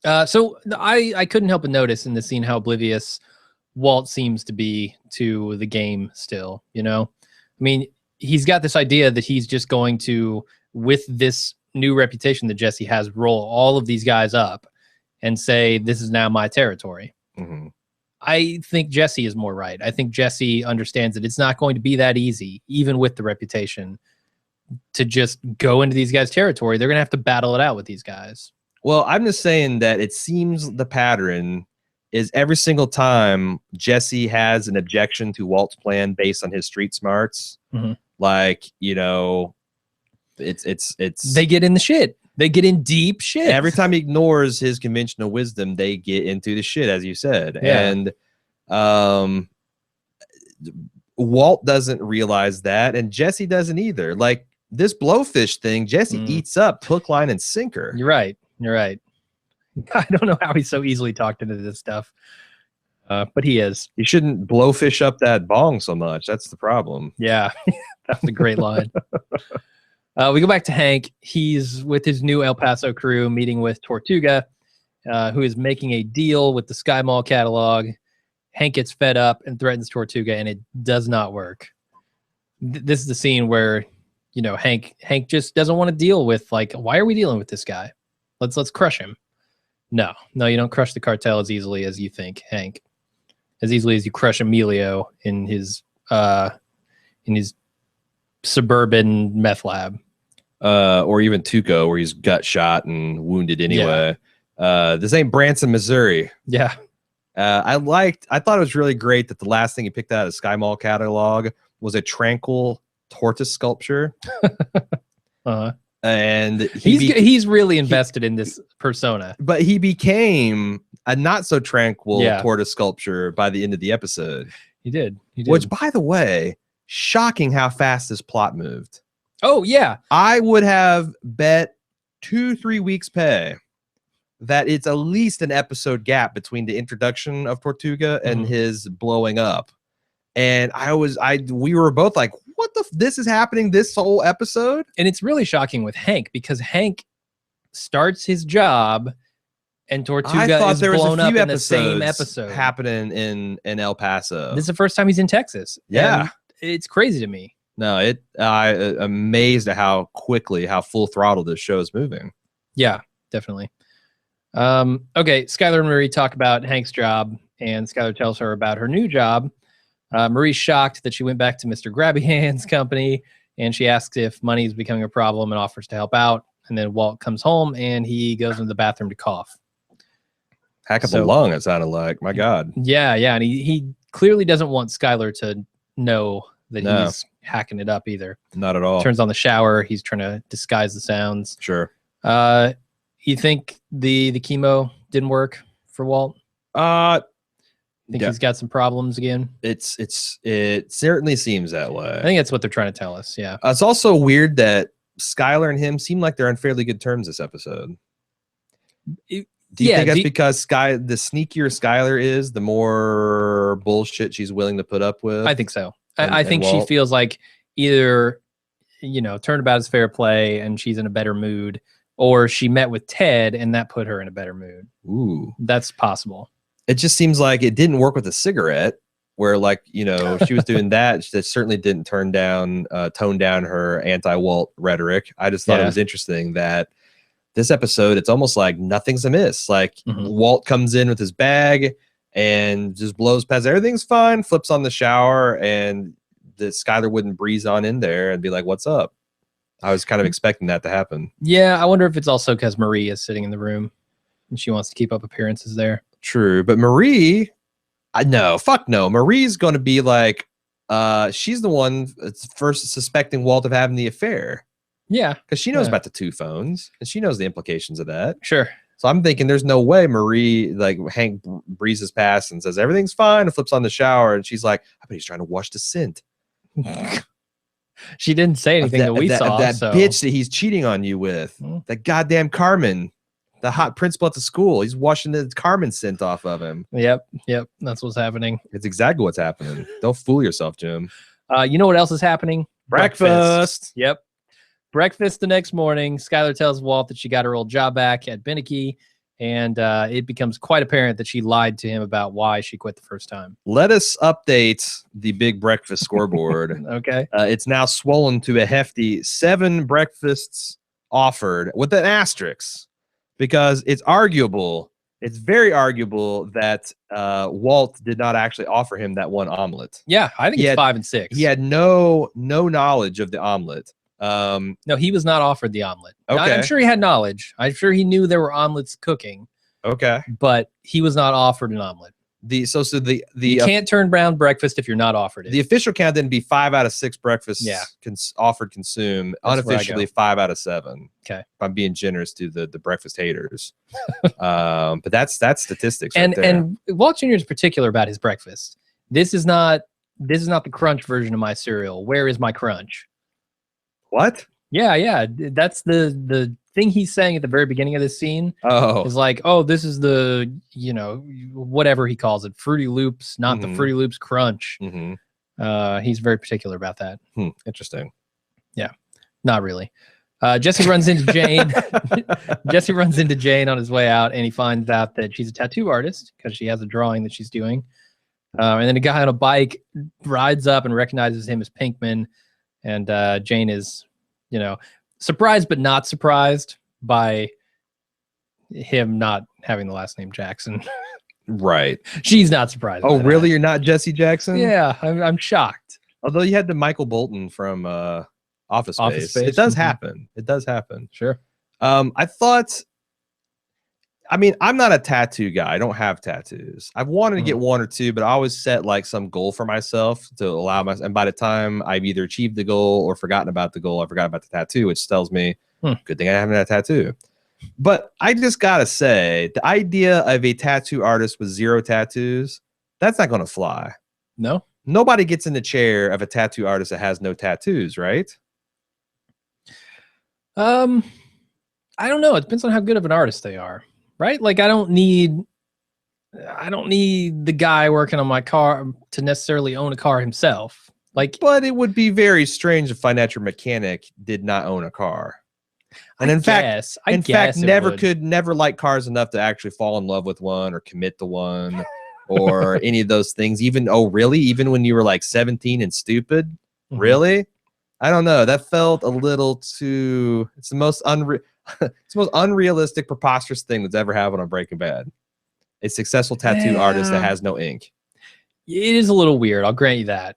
So I couldn't help but notice in the scene how oblivious Walt seems to be to the game still. You know, I mean, he's got this idea that he's just going to, with this new reputation that Jesse has, roll all of these guys up and say, "This is now my territory." I think Jesse is more right. I think Jesse understands that it's not going to be that easy, even with the reputation, to just go into these guys' territory. They're going to have to battle it out with these guys. Well, I'm just saying that it seems the pattern is every single time Jesse has an objection to Walt's plan based on his street smarts, like, you know, it's they get in the shit. They get in deep shit. Every time he ignores his conventional wisdom, they get into the shit, as you said. Yeah. And Walt doesn't realize that, and Jesse doesn't either. Like this blowfish thing, Jesse eats up hook, line, and sinker. You're right. You're right. I don't know how he's so easily talked into this stuff. But he is. You shouldn't blowfish up that bong so much. That's the problem. Yeah. That's a great line. We go back to Hank. He's with his new El Paso crew meeting with Tortuga, who is making a deal with the Sky Mall catalog. Hank gets fed up and threatens Tortuga, and it does not work. This is the scene where, you know, Hank just doesn't want to deal with, like, why are we dealing with this guy? Let's crush him. No, you don't crush the cartel as easily as you think, Hank. As easily as you crush Emilio in his suburban meth lab. Or even Tuco, where he's gut shot and wounded anyway. Yeah. This ain't Branson, Missouri. Yeah. I thought it was really great that the last thing he picked out of the Sky Mall catalog was a tranquil tortoise sculpture. And he's really invested in this persona. But he became a not so tranquil tortoise sculpture by the end of the episode. He did. Which, by the way, shocking how fast this plot moved. Oh, yeah. I would have bet 2-3 weeks pay that it's at least an episode gap between the introduction of Tortuga and his blowing up. And we were both like, what this is happening this whole episode? And it's really shocking with Hank, because Hank starts his job and Tortuga is blown up in the same episode. Happening in El Paso. This is the first time he's in Texas. Yeah. And it's crazy to me. No, I'm amazed at how full throttle this show is moving. Yeah, definitely. Okay, Skylar and Marie talk about Hank's job, and Skylar tells her about her new job. Marie's shocked that she went back to Mr. Grabby Hands' company, and she asks if money is becoming a problem and offers to help out. And then Walt comes home, and he goes into the bathroom to cough. Heck of a lung, it sounded like. My God. Yeah, and he clearly doesn't want Skylar to know that he's hacking it up either. Not at all. Turns on the shower. He's trying to disguise the sounds. Sure. You think the chemo didn't work for Walt? Think he's got some problems again? It certainly seems that way. I think that's what they're trying to tell us. Yeah. It's also weird that Skylar and him seem like they're on fairly good terms this episode. Do you think that's because the sneakier Skylar is, the more bullshit she's willing to put up with? I think so. I think she feels like either, turnabout is fair play and she's in a better mood, or she met with Ted and that put her in a better mood. Ooh. That's possible. It just seems like it didn't work with the cigarette, where she was doing that. That certainly didn't tone down her anti-Walt rhetoric. I just thought it was interesting that this episode, it's almost like nothing's amiss. Like Walt comes in with his bag and just blows past everything's fine, flips on the shower, and the Skylar wouldn't breeze on in there and be like, "What's up?" I was kind of expecting that to happen. Yeah, I wonder if it's also because Marie is sitting in the room and she wants to keep up appearances there. True, but Marie, fuck no. Marie's going to be like, she's the one that's first suspecting Walt of having the affair. Yeah, because she knows about the 2 phones and she knows the implications of that. Sure. So I'm thinking there's no way Marie, like Hank breezes past and says everything's fine and flips on the shower, and she's like, I bet he's trying to wash the scent. She didn't say anything that we saw. That bitch that he's cheating on you with. That goddamn Carmen. The hot principal at the school. He's washing the Carmen scent off of him. Yep. That's what's happening. It's exactly what's happening. Don't fool yourself, Jim. You know what else is happening? Breakfast. Yep. Breakfast the next morning. Skylar tells Walt that she got her old job back at Beneke, and it becomes quite apparent that she lied to him about why she quit the first time. Let us update the big breakfast scoreboard. Okay. It's now swollen to a hefty 7 breakfasts offered with an asterisk, because it's very arguable that Walt did not actually offer him that one omelet. Yeah, I think it's 5 and 6. He had no knowledge of the omelet. No, he was not offered the omelet. Okay. I'm sure he had knowledge. I'm sure he knew there were omelets cooking. Okay. But he was not offered an omelet. You can't turn down breakfast if you're not offered it. The official count then be 5 out of 6 breakfasts offered consume. That's unofficially 5 out of 7. Okay, if I'm being generous to the breakfast haters. But that's statistics right there. And Walt Jr. is particular about his breakfast. This is not the crunch version of my cereal. Where is my crunch? What? Yeah. That's the thing he's saying at the very beginning of this scene. Oh, is like, oh, this is the, whatever he calls it, Fruity Loops, not the Fruity Loops Crunch. He's very particular about that. Interesting. Yeah, not really. Jesse runs into Jane. Jesse runs into Jane on his way out, and he finds out that she's a tattoo artist because she has a drawing that she's doing. And then a guy on a bike rides up and recognizes him as Pinkman, and Jane is, surprised but not surprised by him not having the last name Jackson. Right. She's not surprised. Oh, really? You're not Jesse Jackson? Yeah, I'm shocked. Although you had the Michael Bolton from Office Space. It does happen. It does happen. Sure. I'm not a tattoo guy. I don't have tattoos. I've wanted to get 1 or 2, but I always set like some goal for myself to allow myself. And by the time I've either achieved the goal or forgotten about the goal, I forgot about the tattoo, which tells me good thing I haven't had a tattoo. But I just gotta say, the idea of a tattoo artist with 0 tattoos, that's not going to fly. No, nobody gets in the chair of a tattoo artist that has no tattoos, right? I don't know. It depends on how good of an artist they are. Right? Like I don't need the guy working on my car to necessarily own a car himself. Like, but it would be very strange if Financial Mechanic did not own a car. And in fact, never like cars enough to actually fall in love with one or commit to one or any of those things. Even when you were like 17 and stupid, really? I don't know. That felt a little too. It's the most unrealistic, preposterous thing that's ever happened on Breaking Bad. A successful tattoo artist that has no ink. It is a little weird. I'll grant you that.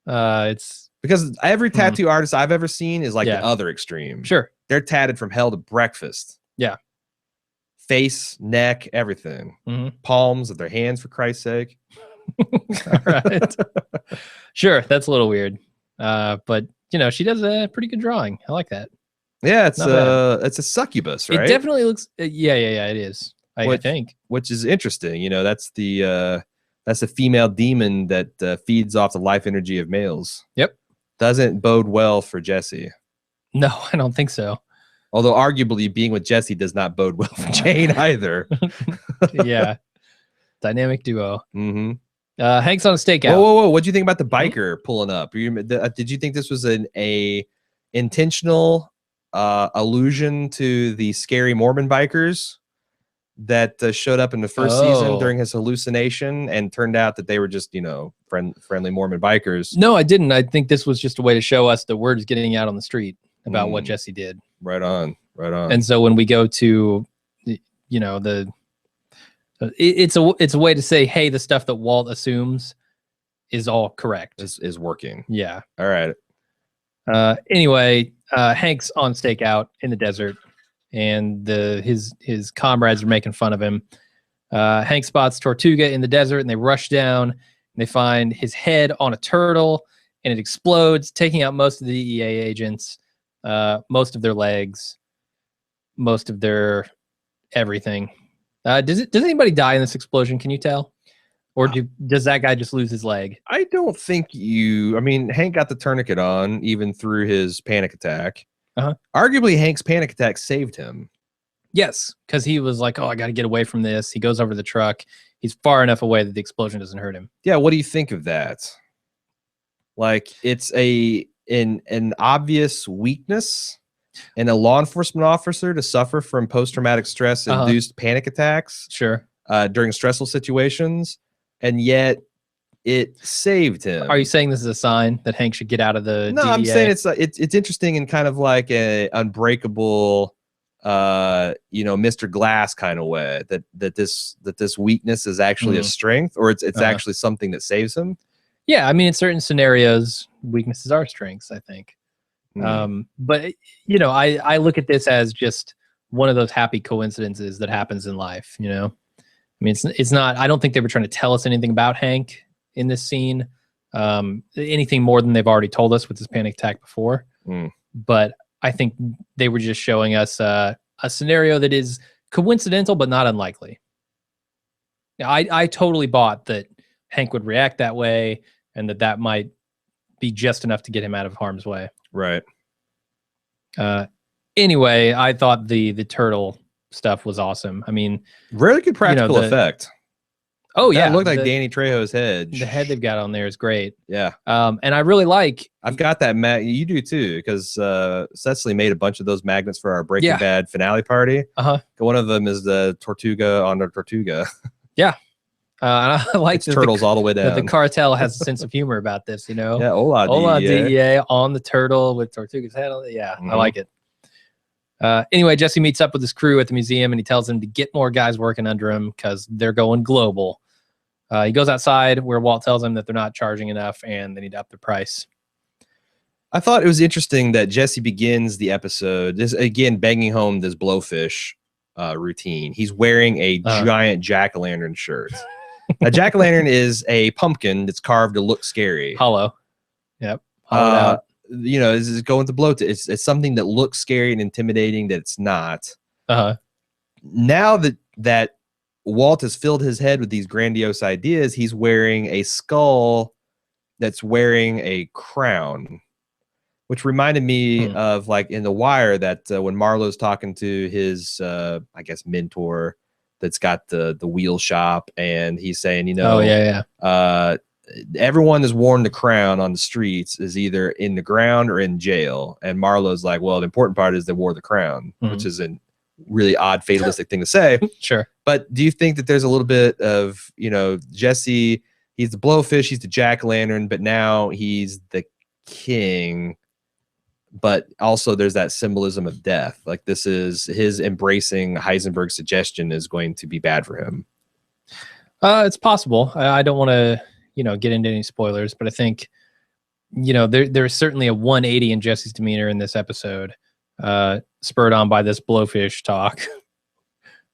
It's because every tattoo artist I've ever seen is like the other extreme. Sure. They're tatted from hell to breakfast. Yeah. Face, neck, everything. Palms of their hands, for Christ's sake. All right. Sure. That's a little weird. But she does a pretty good drawing. I like that. Yeah, it's a succubus, right? It definitely looks. Yeah. It is. I think, which is interesting. That's the female demon that feeds off the life energy of males. Yep. Doesn't bode well for Jesse. No, I don't think so. Although arguably being with Jesse does not bode well for Jane either. Yeah. Dynamic duo. Hank's on a stakeout. Whoa. What do you think about the biker pulling up? Did you think this was an intentional allusion to the scary Mormon bikers that showed up in the first season during his hallucination and turned out that they were just, friendly Mormon bikers? No, I didn't. I think this was just a way to show us the word is getting out on the street about what Jesse did. Right on. And so when we go to, it's a way to say, hey, the stuff that Walt assumes is all correct. Is working. Yeah. All right. Anyway, Hank's on stakeout in the desert, and his comrades are making fun of him. Hank spots Tortuga in the desert, and they rush down, and they find his head on a turtle, and it explodes, taking out most of the DEA agents, most of their legs, most of their everything. Does anybody die in this explosion? Can you tell? Or does that guy just lose his leg? I don't think Hank got the tourniquet on even through his panic attack. Arguably, Hank's panic attack saved him. Yes, because he was like, I got to get away from this. He goes over to the truck. He's far enough away that the explosion doesn't hurt him. Yeah, what do you think of that? Like, it's an obvious weakness in a law enforcement officer to suffer from post-traumatic stress-induced panic attacks. Sure. During stressful situations. And yet it saved him. Are you saying this is a sign that Hank should get out of the No, DEA? I'm saying it's interesting in kind of like a unbreakable, Mr. Glass kind of way that this weakness is actually a strength, or it's actually something that saves him. Yeah, I mean, in certain scenarios, weaknesses are strengths, I think. But I look at this as just one of those happy coincidences that happens in life, mean, it's not. I don't think they were trying to tell us anything about Hank in this scene, anything more than they've already told us with this panic attack before. But I think they were just showing us a scenario that is coincidental but not unlikely. I totally bought that Hank would react that way, and that might be just enough to get him out of harm's way. Right. Anyway, I thought the turtle stuff was awesome. I mean, really good practical effect. Oh yeah, it looked like Danny Trejo's head. The head they've got on there is great. Yeah. And I really like. I've got that you do too, because Cecily made a bunch of those magnets for our Breaking Bad finale party. One of them is the Tortuga on the Tortuga. Yeah. And I like that turtles all the way down. The cartel has a sense of humor about this, you know. Yeah, hola DEA on the turtle with Tortuga's head on it. Yeah, I like it. Anyway, Jesse meets up with his crew at the museum, and he tells them to get more guys working under him because they're going global. He goes outside where Walt tells him that they're not charging enough and they need to up the price. I thought it was interesting that Jesse begins the episode, this again, banging home this blowfish routine. He's wearing a giant jack-o'-lantern shirt. A jack-o'-lantern is a pumpkin that's carved to look scary. Hollow. Yep. Hollowed out. You know, is going to blow. It's something that looks scary and intimidating that it's not. Now that Walt has filled his head with these grandiose ideas, he's wearing a skull that's wearing a crown, which reminded me of like in The Wire that when Marlowe's talking to his, I guess, mentor that's got the wheel shop, and he's saying, you know, everyone that's worn the crown on the streets is either in the ground or in jail. And Marlowe's like, well, the important part is they wore the crown, which is a really odd fatalistic thing to say. Sure. But do you think that there's a little bit of, you know, Jesse, he's the blowfish, he's the jack-o'-lantern, but now he's the king, but also there's that symbolism of death. Like this is his embracing Heisenberg's suggestion is going to be bad for him. It's possible. I don't want to, you know, get into any spoilers, but I think, you know, there's certainly a 180 in Jesse's demeanor in this episode, spurred on by this blowfish talk.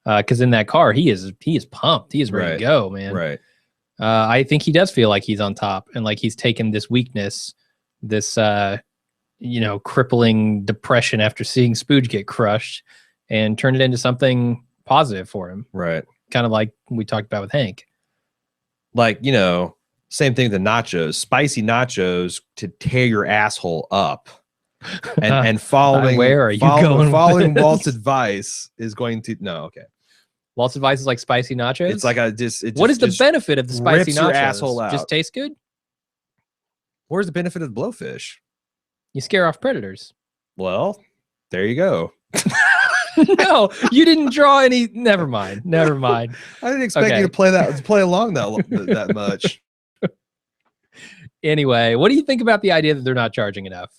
Because in that car, he is pumped. He is ready to go, man. Right. I think he does feel like he's on top, and like he's taken this weakness, this you know, crippling depression after seeing Spooge get crushed, and turned it into something positive for him. Right. Kind of like we talked about with Hank. Like, you know, same thing with the nachos, spicy nachos to tear your asshole up. And following where are you going? Following Walt's advice is going to Walt's advice is like spicy nachos. It's like what is the benefit of the spicy nachos? Your asshole out. Just taste good. Where's the benefit of the blowfish? You scare off predators. Well, there you go. No, you didn't draw any. Never mind. I didn't expect you to play along that much. Anyway, what do you think about the idea that they're not charging enough?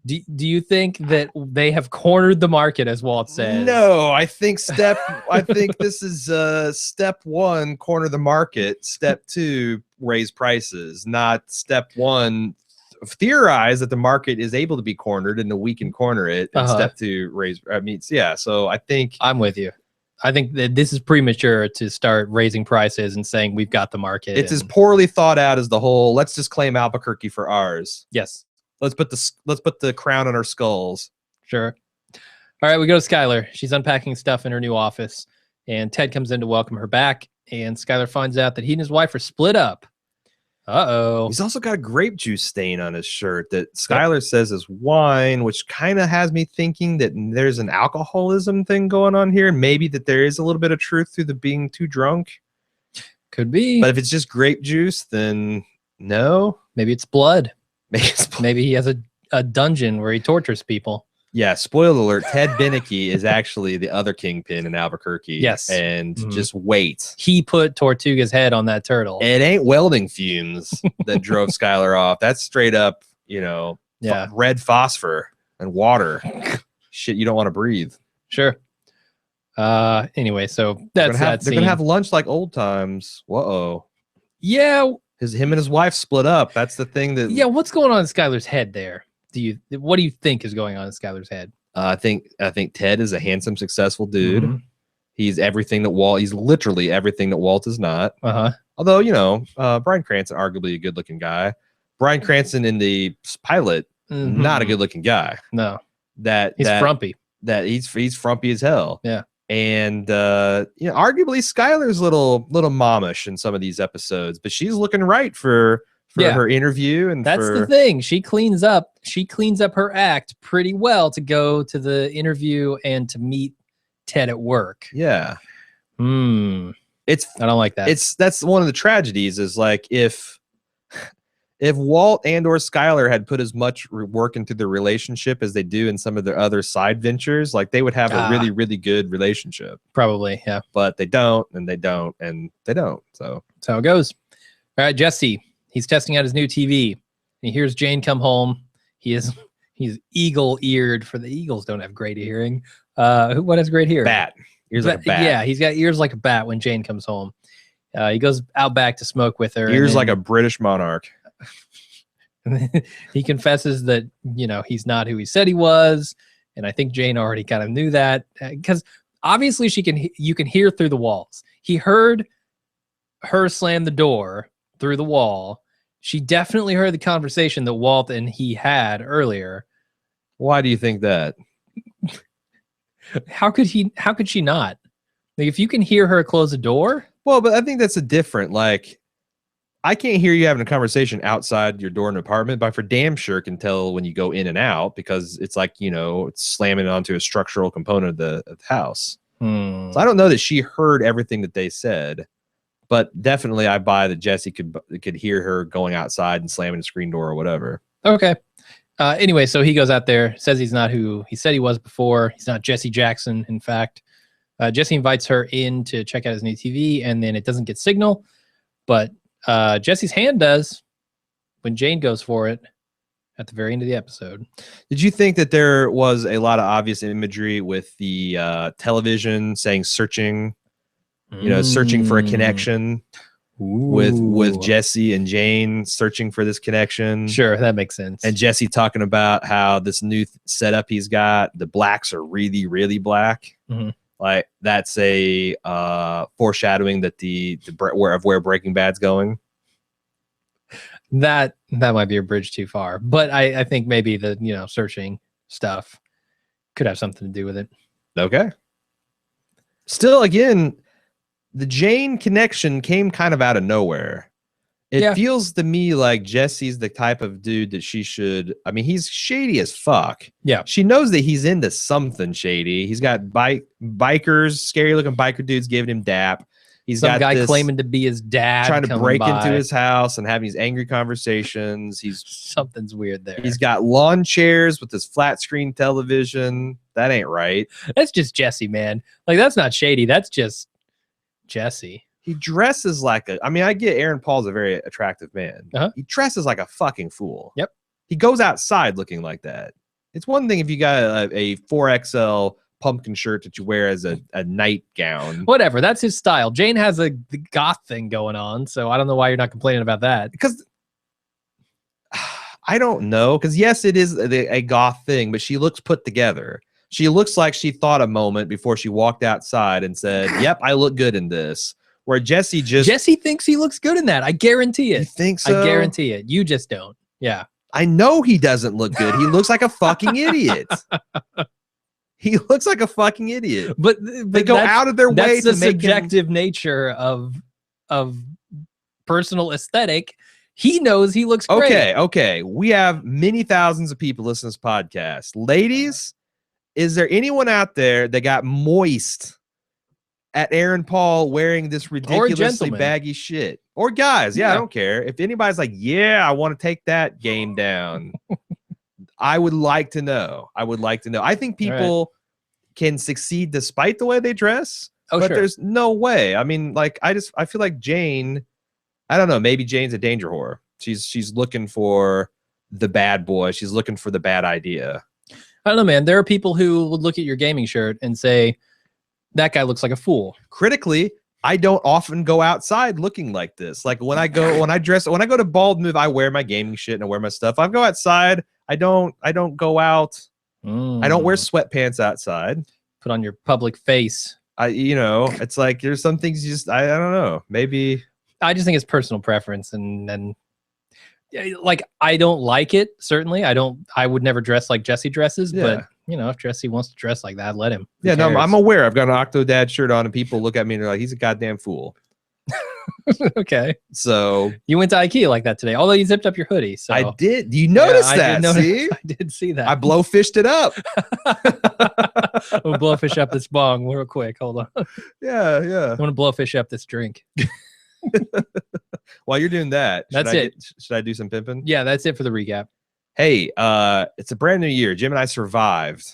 Do you think that they have cornered the market, as Walt says? No, I think this is step one, corner the market. Step two, raise prices. Not step one, theorize that the market is able to be cornered and that we can corner it. And step two, raise. I mean, yeah. So I think I'm with you. I think that this is premature to start raising prices and saying we've got the market. It's as poorly thought out as the whole. Let's just claim Albuquerque for ours. Yes. Let's put the crown on our skulls. Sure. All right, we go to Skylar. She's unpacking stuff in her new office, and Ted comes in to welcome her back. And Skylar finds out that he and his wife are split up. Uh-oh. He's also got a grape juice stain on his shirt that Skylar says is wine, which kind of has me thinking that there's an alcoholism thing going on here. Maybe that there is a little bit of truth to the being too drunk. Could be. But if it's just grape juice, then no. Maybe it's blood. Maybe he has a dungeon where he tortures people. Yeah, spoiler alert, Ted Beneke is actually the other kingpin in Albuquerque. Yes. And just wait. He put Tortuga's head on that turtle. It ain't welding fumes that drove Skylar off. That's straight up, you know, red phosphor and water. Shit you don't want to breathe. Sure. Anyway, so that's that scene. They're going to have lunch like old times. Whoa. Yeah. Him and his wife split up. That's the thing that. Yeah, what's going on in Skylar's head there? What do you think is going on in Skylar's head? I think Ted is a handsome, successful dude. He's everything that Walt. He's literally everything that Walt is not. Although, you know, Bryan Cranston, arguably a good-looking guy. Bryan Cranston in the pilot, not a good-looking guy. No, he's frumpy. He's frumpy as hell. Yeah, and you know, arguably Skylar's little mommish in some of these episodes, but she's looking right for her interview, and that's the thing. She cleans up her act pretty well to go to the interview and to meet Ted at work. Yeah. I don't like that. That's one of the tragedies is like if Walt and or Skylar had put as much work into their relationship as they do in some of their other side ventures, like they would have a really, really good relationship. Probably, yeah. But they don't, and they don't, and they don't. So that's how it goes. All right, Jesse. He's testing out his new TV. He hears Jane come home. He's eagle-eared, for the eagles don't have great hearing. What has great hearing? Bat. Ears like a bat. Yeah, he's got ears like a bat when Jane comes home. He goes out back to smoke with her. Ears like a British monarch. He confesses that, you know, he's not who he said he was. And I think Jane already kind of knew that, because obviously you can hear through the walls. He heard her slam the door through the wall. She definitely heard the conversation that Walt and he had earlier. Why do you think that? How could she not? Like, if you can hear her close the door? Well, but I think that's a different, like, I can't hear you having a conversation outside your door in an apartment, but I for damn sure can tell when you go in and out, because it's like, you know, it's slamming onto a structural component of the house. So I don't know that she heard everything that they said, but definitely I buy that Jesse could hear her going outside and slamming the screen door or whatever. Okay. Anyway, so he goes out there, says he's not who he said he was before. He's not Jesse Jackson, in fact. Jesse invites her in to check out his new TV, and then it doesn't get signal, but Jesse's hand does when Jane goes for it at the very end of the episode. Did you think that there was a lot of obvious imagery with the television saying searching, you know, searching for a connection? With Jesse and Jane searching for this connection? Sure, that makes sense. And Jesse talking about how this new setup he's got, the blacks are really, really black. Like that's a foreshadowing that where Breaking Bad's going. That might be a bridge too far, but I think maybe the, you know, searching stuff could have something to do with it. Okay. Still, again, the Jane connection came kind of out of nowhere. It feels to me like Jesse's the type of dude that she should. I mean, he's shady as fuck. Yeah. She knows that he's into something shady. He's got bikers, scary looking biker dudes giving him dap. He's some got guy claiming to be his dad, trying to break into his house and having these angry conversations. Something's weird there. He's got lawn chairs with his flat screen television. That ain't right. That's just Jesse, man. Like, that's not shady. That's just Jesse. He dresses like I mean, I get Aaron Paul's a very attractive man. He dresses like a fucking fool. Yep. He goes outside looking like that. It's one thing if you got a 4XL pumpkin shirt that you wear as a nightgown. Whatever. That's his style. Jane has the goth thing going on, so I don't know why you're not complaining about that. Because I don't know. Because yes, it is a goth thing, but she looks put together. She looks like she thought a moment before she walked outside and said, "Yep, I look good in this." Where Jesse thinks he looks good in that. I guarantee it. You think so? I guarantee it. You just don't. Yeah. I know he doesn't look good. He looks like a fucking idiot. He looks like a fucking idiot. But they go out of their way to make the make subjective nature of personal aesthetic. He knows he looks great. Okay. We have many thousands of people listening to this podcast. Ladies, is there anyone out there that got moist at Aaron Paul wearing this ridiculously baggy shit? Or guys, I don't care. If anybody's like, yeah, I want to take that game down, I would like to know. I think people can succeed despite the way they dress, but there's no way. I mean, like, I feel like Jane, I don't know, maybe Jane's a danger whore. She's looking for the bad boy. She's looking for the bad idea. I don't know, man. There are people who would look at your gaming shirt and say, that guy looks like a fool. Critically, I don't often go outside looking like this. Like when I go to Bald Move, I wear my gaming shit and I wear my stuff. I go outside. I don't go out. I don't wear sweatpants outside. Put on your public face. it's like there's some things you just I don't know. Maybe I just think it's personal preference, and like I don't like it. Certainly, I would never dress like Jesse dresses, but if Jesse wants to dress like that, let him. Who cares? No, I'm aware. I've got an Octodad shirt on, and people look at me and they're like, "He's a goddamn fool." Okay. So you went to IKEA like that today, although you zipped up your hoodie. So I did. You notice that? See, I did see that. I blowfished it up. We'll blowfish up this bong real quick. Hold on. Yeah. I want to blowfish up this drink. While you're doing that, should I do some pimping? Yeah, that's it for the recap. Hey, it's a brand new year. Jim and I survived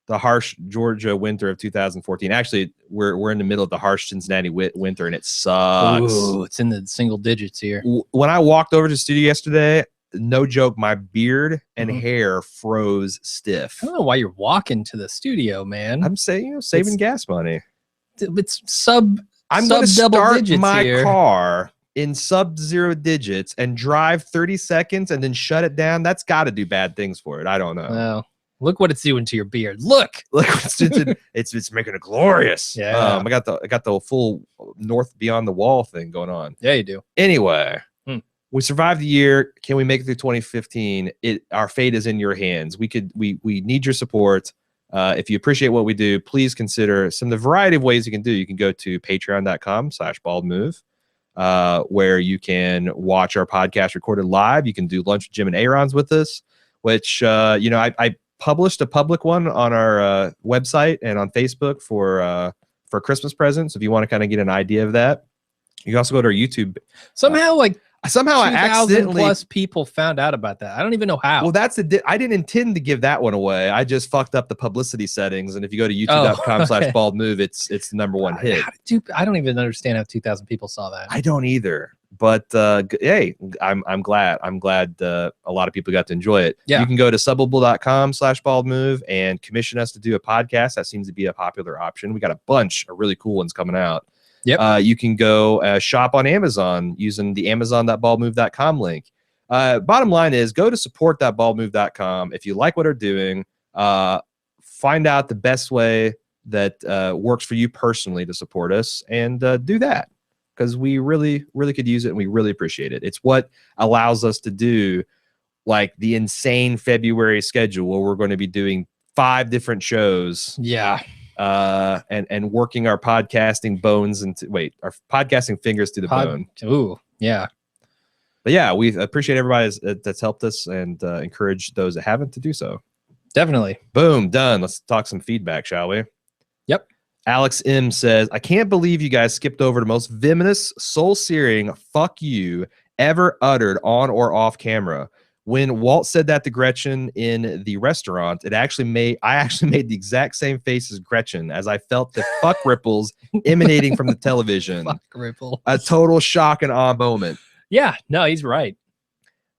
the harsh Georgia winter of 2014. Actually, we're in the middle of the harsh Cincinnati winter, and it sucks. Ooh, it's in the single digits here. When I walked over to the studio yesterday, no joke, my beard and hair froze stiff. I don't know why you're walking to the studio, man. I'm saying, saving gas money. It's sub. I'm going to start my car in sub-zero digits and drive 30 seconds and then shut it down. That's got to do bad things for it. I don't know. Well, look what it's doing to your beard. Look what it's doing. It's making it glorious. Yeah. I got the full north beyond the wall thing going on. Yeah, you do. Anyway, we survived the year. Can we make it through 2015? Our fate is in your hands. We need your support. If you appreciate what we do, please consider some of the variety of ways you can do. You can go to patreon.com/baldmove, where you can watch our podcast recorded live. You can do lunch with Jim and Aaron's with us, which, I published a public one on our website and on Facebook for Christmas presents. If you want to kind of get an idea of that, you can also go to our YouTube. Somehow I accidentally plus people found out about that. I don't even know how. Well, I didn't intend to give that one away. I just fucked up the publicity settings. And if you go to youtube.com/baldmove, it's the #1 hit. I don't even understand how 2,000 people saw that. I don't either. But hey, I'm glad. I'm glad a lot of people got to enjoy it. Yeah. You can go to subbable.com/baldmove and commission us to do a podcast. That seems to be a popular option. We got a bunch of really cool ones coming out. Yep. You can go shop on Amazon using the amazon.baldmove.com link. Bottom line is go to support.baldmove.com. If you like what we're doing, find out the best way that works for you personally to support us and do that, because we really, really could use it and we really appreciate it. It's what allows us to do like the insane February schedule where we're going to be doing 5 different shows. Yeah. And working our podcasting our podcasting fingers to the bone. Ooh, yeah. But yeah, we appreciate everybody that's helped us and encourage those that haven't to do so. Definitely. Boom, done. Let's talk some feedback, shall we? Yep. Alex M says, I can't believe you guys skipped over the most venomous, soul-searing fuck you ever uttered on or off camera. When Walt said that to Gretchen in the restaurant, I actually made the exact same face as Gretchen as I felt the fuck ripples emanating from the television. Fuck ripples. A total shock and awe moment. Yeah, no, he's right.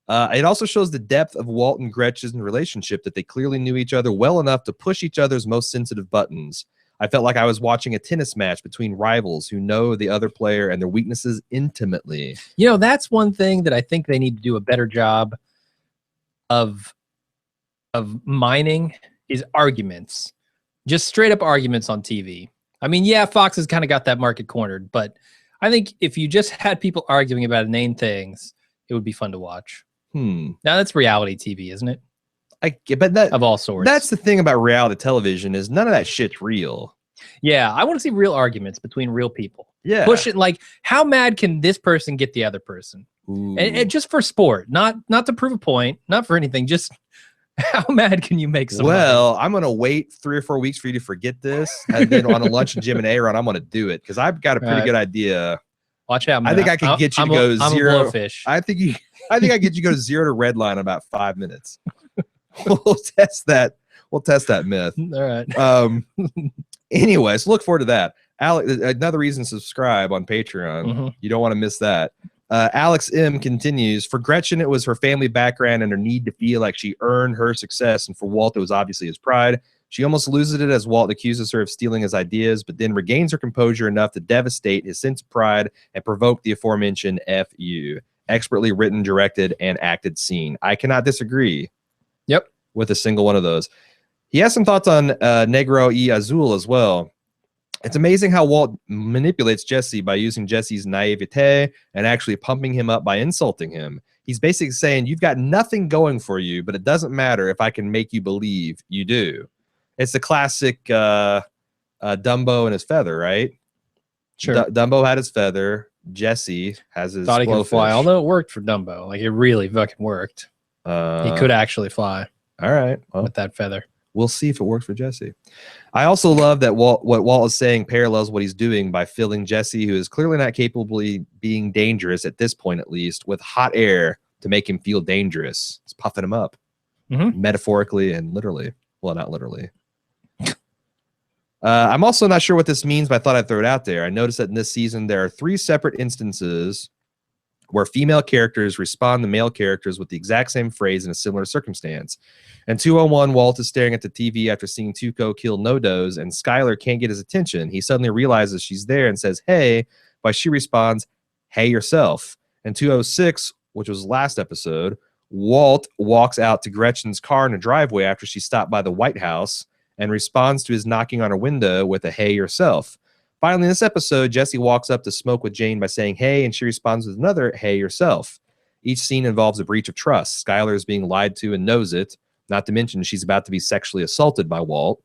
It also shows the depth of Walt and Gretchen's relationship, that they clearly knew each other well enough to push each other's most sensitive buttons. I felt like I was watching a tennis match between rivals who know the other player and their weaknesses intimately. That's one thing that I think they need to do a better job of mining is arguments, just straight up arguments on TV. I mean, yeah, Fox has kind of got that market cornered, but I think if you just had people arguing about inane things, it would be fun to watch. Now that's reality TV, isn't it? But that of all sorts. That's the thing about reality television is none of that shit's real. Yeah, I want to see real arguments between real people. Yeah, push it like how mad can this person get the other person? And just for sport, not to prove a point, not for anything, just how mad can you make somebody? Well, I'm going to wait 3 or 4 weeks for you to forget this. And then on a lunch with Jim and Aaron, I'm going to do it because I've got a pretty good idea. Watch out. I think I can get you to go zero. I think I get you to go 0 to red line in about 5 minutes. We'll test that. We'll test that myth. All right. Anyways, look forward to that. Alex, another reason to subscribe on Patreon. You don't want to miss that. Alex M continues, for Gretchen, it was her family background and her need to feel like she earned her success. And for Walt, it was obviously his pride. She almost loses it as Walt accuses her of stealing his ideas, but then regains her composure enough to devastate his sense of pride and provoke the aforementioned FU. Expertly written, directed, and acted scene. I cannot disagree. Yep. With a single one of those. He has some thoughts on Negro y Azul as well. It's amazing how Walt manipulates Jesse by using Jesse's naivete and actually pumping him up by insulting him. He's basically saying, you've got nothing going for you, but it doesn't matter if I can make you believe you do. It's the classic Dumbo and his feather, right? Sure. Dumbo had his feather. Jesse has his thought he could fly, although it worked for Dumbo. Like, it really fucking worked. He could actually fly. All right. Well, with that feather. We'll see if it works for Jesse. I also love that what Walt is saying parallels what he's doing by filling Jesse, who is clearly not capable of being dangerous at this point, at least, with hot air to make him feel dangerous. It's puffing him up, metaphorically and literally. Well, not literally. I'm also not sure what this means, but I thought I'd throw it out there. I noticed that in this season, there are 3 separate instances where female characters respond to male characters with the exact same phrase in a similar circumstance. In 201, Walt is staring at the TV after seeing Tuco kill Nodos, and Skylar can't get his attention. He suddenly realizes she's there and says, hey, but she responds, hey yourself. In 206, which was last episode, Walt walks out to Gretchen's car in a driveway after she stopped by the White House and responds to his knocking on her window with a hey yourself. Finally, in this episode, Jesse walks up to smoke with Jane by saying, hey, and she responds with another, hey, yourself. Each scene involves a breach of trust. Skylar is being lied to and knows it, not to mention she's about to be sexually assaulted by Walt.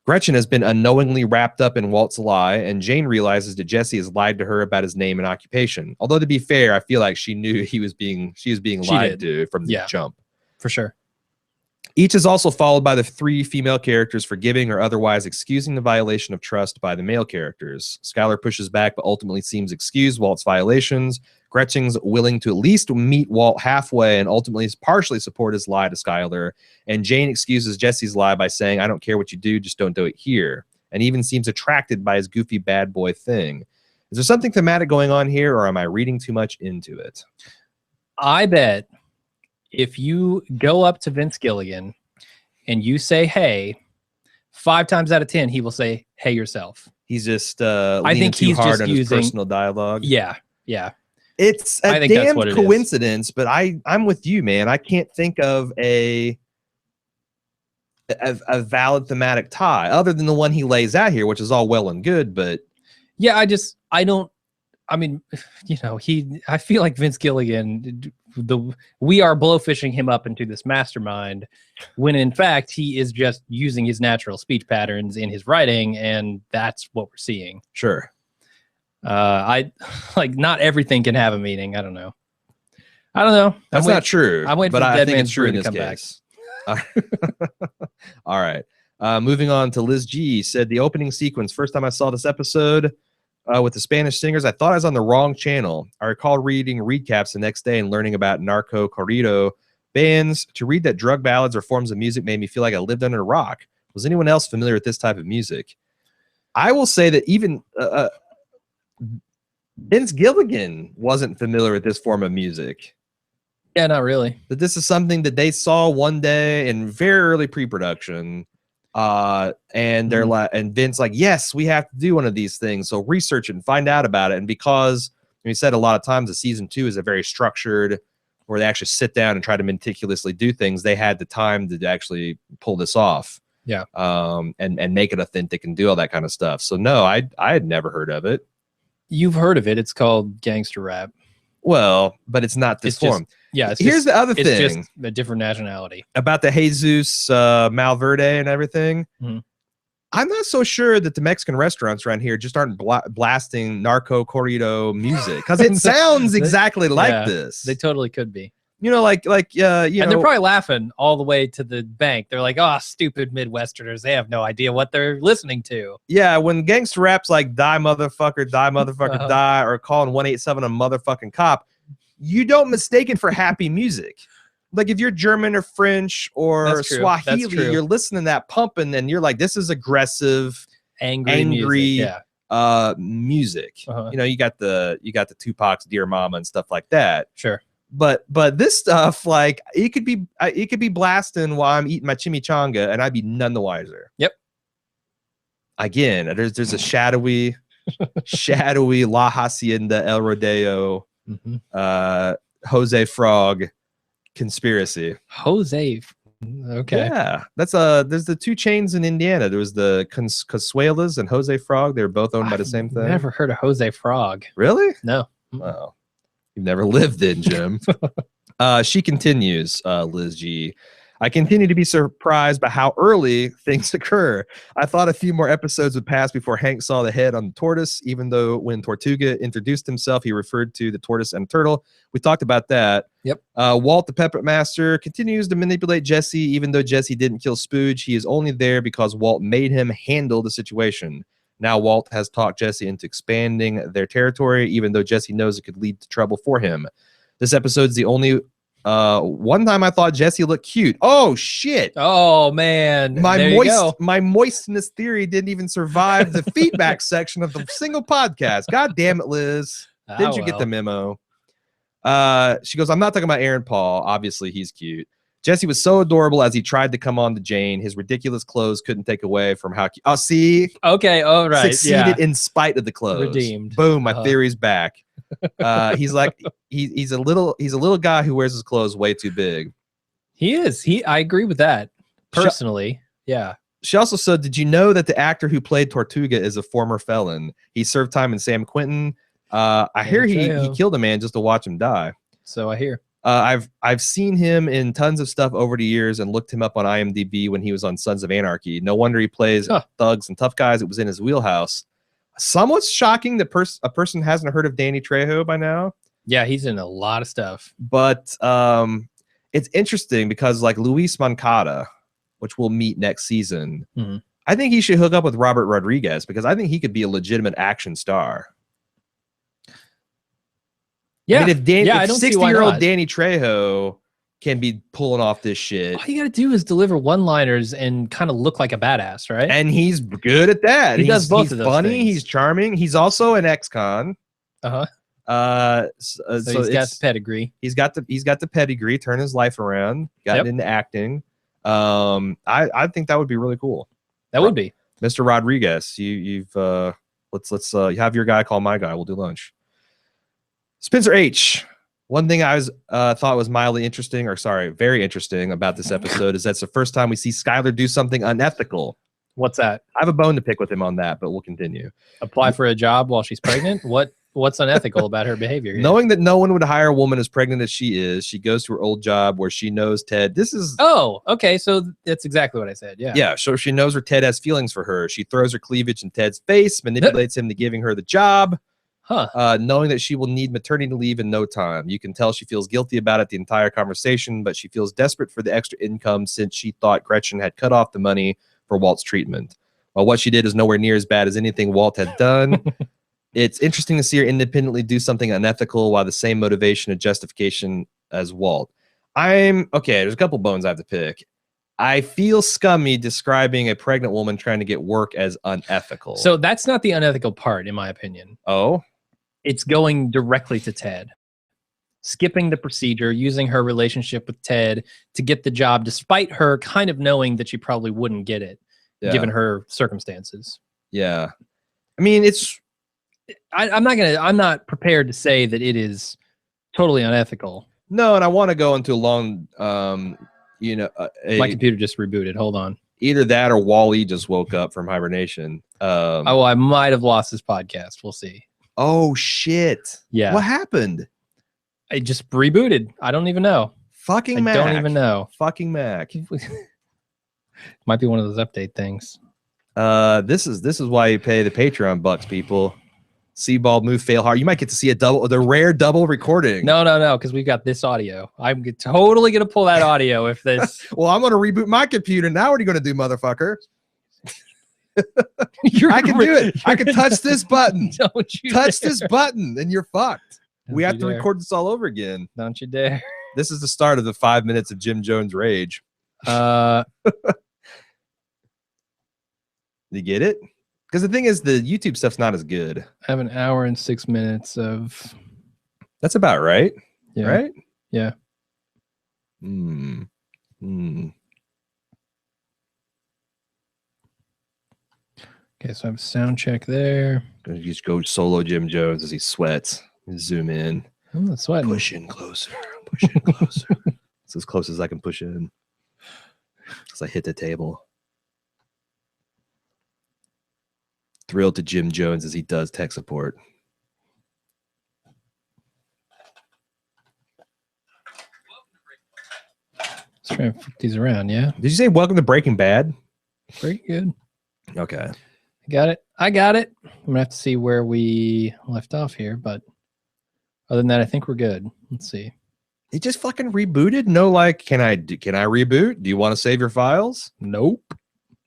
Gretchen has been unknowingly wrapped up in Walt's lie, and Jane realizes that Jesse has lied to her about his name and occupation. Although, to be fair, I feel like she knew she was being lied to from the jump. For sure. Each is also followed by the 3 female characters forgiving or otherwise excusing the violation of trust by the male characters. Skylar pushes back, but ultimately seems excused Walt's violations. Gretchen's willing to at least meet Walt halfway and ultimately partially support his lie to Skylar. And Jane excuses Jesse's lie by saying, I don't care what you do, just don't do it here. And even seems attracted by his goofy bad boy thing. Is there something thematic going on here, or am I reading too much into it? I bet if you go up to Vince Gilligan and you say, hey, 5 times out of 10, he will say, hey yourself. He's just I think he's hard on his personal dialogue. Yeah, yeah. It's a damn coincidence, but I'm with you, man. I can't think of a valid thematic tie other than the one he lays out here, which is all well and good, but yeah, I mean, you know, I feel like Vince Gilligan, we are blowfishing him up into this mastermind when in fact he is just using his natural speech patterns in his writing, and that's what we're seeing. Sure. Not everything can have a meaning. I don't know. That's not true. I'm waiting for I Dead think Man's it's true Brew in to this come case. All right. Moving on to Liz G said the opening sequence. First time I saw this episode with the Spanish singers, I thought I was on the wrong channel. I recall reading recaps the next day and learning about narco corrido bands. To read that drug ballads or forms of music made me feel like I lived under a rock. Was anyone else familiar with this type of music? I will say that even Vince Gilligan wasn't familiar with this form of music. Yeah, not really. That this is something that they saw one day in very early pre-production. And they're like, and Vince like, yes, we have to do one of these things. So research it and find out about it. And because he said a lot of times the season 2 is a very structured, where they actually sit down and try to meticulously do things. They had the time to actually pull this off. Yeah. And make it authentic and do all that kind of stuff. So no, I had never heard of it. You've heard of it. It's called gangster rap. Well, but it's not this form. Here's the other thing. It's just a different nationality. About the Jesus Malverde and everything. I'm not so sure that the Mexican restaurants around here just aren't blasting narco corrido music, because it sounds exactly like this. They totally could be. You know, and they're probably laughing all the way to the bank. They're like, oh, stupid Midwesterners. They have no idea what they're listening to. Yeah, when gangster rap's like die, motherfucker, die, or calling 187 a motherfucking cop, you don't mistake it for happy music. Like if you're German or French or Swahili, you're listening to that pumping and you're like, this is aggressive, angry music. You know, you got the Tupac's Dear Mama and stuff like that. Sure. But this stuff, like it could be blasting while I'm eating my chimichanga and I'd be none the wiser. Yep. Again, there's a shadowy La Hacienda, El Rodeo, Jose Frog conspiracy. Jose, Okay. Yeah, that's there's the 2 chains in Indiana. There was the Consuelas and Jose Frog. They were both owned by the same thing. Never heard of Jose Frog. Really? No. Wow. You've never lived in, Jim. She continues, Liz G. I continue to be surprised by how early things occur. I thought a few more episodes would pass before Hank saw the head on the tortoise, even though when Tortuga introduced himself, he referred to the tortoise and turtle. We talked about that. Yep. Walt, the puppet master, continues to manipulate Jesse, even though Jesse didn't kill Spooge. He is only there because Walt made him handle the situation. Now Walt has talked Jesse into expanding their territory, even though Jesse knows it could lead to trouble for him. This episode's the only one time I thought Jesse looked cute. Oh shit. Oh man. My moistness theory didn't even survive the feedback section of the single podcast. God damn it, Liz. Did you get the memo? She goes, I'm not talking about Aaron Paul. Obviously, he's cute. Jesse was so adorable as he tried to come on to Jane. His ridiculous clothes couldn't take away from how cute. Oh, see? Okay, all right. Succeeded in spite of the clothes. Redeemed. Boom, my theory's back. He's like he's a little guy who wears his clothes way too big. He is. I agree with that. Personally. Yeah. She also said, did you know that the actor who played Tortuga is a former felon? He served time in San Quentin. I hear he killed a man just to watch him die. So I hear. I've seen him in tons of stuff over the years and looked him up on IMDb when he was on Sons of Anarchy. No wonder he plays thugs and tough guys. It was in his wheelhouse. Somewhat shocking that a person hasn't heard of Danny Trejo by now. Yeah, he's in a lot of stuff. But it's interesting because like Luis Moncada, which we'll meet next season, I think he should hook up with Robert Rodriguez because I think he could be a legitimate action star. Yeah, I mean, if 60-year-old Danny Trejo can be pulling off this shit, all you gotta do is deliver one-liners and kind of look like a badass, right? And he's good at that. He does both of those funny, things. He's charming. He's also an ex-con. So he's got the pedigree. He's got the pedigree. Turn his life around. Gotten into acting. I think that would be really cool. That would be. Mr. Rodriguez, let's have your guy call my guy. We'll do lunch. Spencer H. One thing I thought was very interesting about this episode is that's the first time we see Skyler do something unethical. What's that? I have a bone to pick with him on that, but we'll continue. Apply for a job while she's pregnant? What's unethical about her behavior here? Knowing that no one would hire a woman as pregnant as she is, she goes to her old job where she knows Ted. Oh, okay. So that's exactly what I said. Yeah. Yeah. So she knows where Ted has feelings for her. She throws her cleavage in Ted's face, manipulates him to giving her the job. Knowing that she will need maternity leave in no time. You can tell she feels guilty about it the entire conversation, but she feels desperate for the extra income since she thought Gretchen had cut off the money for Walt's treatment. While what she did is nowhere near as bad as anything Walt had done. It's interesting to see her independently do something unethical while the same motivation and justification as Walt. There's a couple bones I have to pick. I feel scummy describing a pregnant woman trying to get work as unethical. So that's not the unethical part, in my opinion. Oh? It's going directly to Ted. Skipping the procedure, using her relationship with Ted to get the job, despite her kind of knowing that she probably wouldn't get it, given her circumstances. Yeah. I mean, I'm not prepared to say that it is totally unethical. No, and I want to go into a long, my computer just rebooted. Hold on. Either that or Wall-E just woke up from hibernation. I might have lost this podcast. We'll see. Oh, shit. Yeah. What happened? I just rebooted. I don't even know. Fucking Mac. I don't even know. Fucking Mac. Might be one of those update things. This is why you pay the Patreon bucks, people. See ball, move, fail hard. You might get to see the rare double recording. No, because we've got this audio. I'm totally gonna pull that audio if this. Well, I'm gonna reboot my computer now. What are you gonna do, motherfucker? I can do it. I can touch this button. Don't you touch dare. This button, and you're fucked. Don't we have you to dare. record this all over again. Don't you dare. This is the start of the 5 minutes of Jim Jones rage. You get it? Because the thing is, the YouTube stuff's not as good. I have an hour and 6 minutes of. That's about right. Yeah. Right? Yeah. Okay, so I have a sound check there. Gonna just go solo Jim Jones as he sweats. Zoom in. I'm not sweating. Push in closer. Push in closer. It's as close as I can push in. as I hit the table. Thrilled to Jim Jones as he does tech support. Let's try and flip these around, yeah? Did you say welcome to Breaking Bad? Pretty good. Okay. I got it. I'm going to have to see where we left off here, but other than that, I think we're good. Let's see. He just fucking rebooted? No, like, can I reboot? Do you want to save your files? Nope.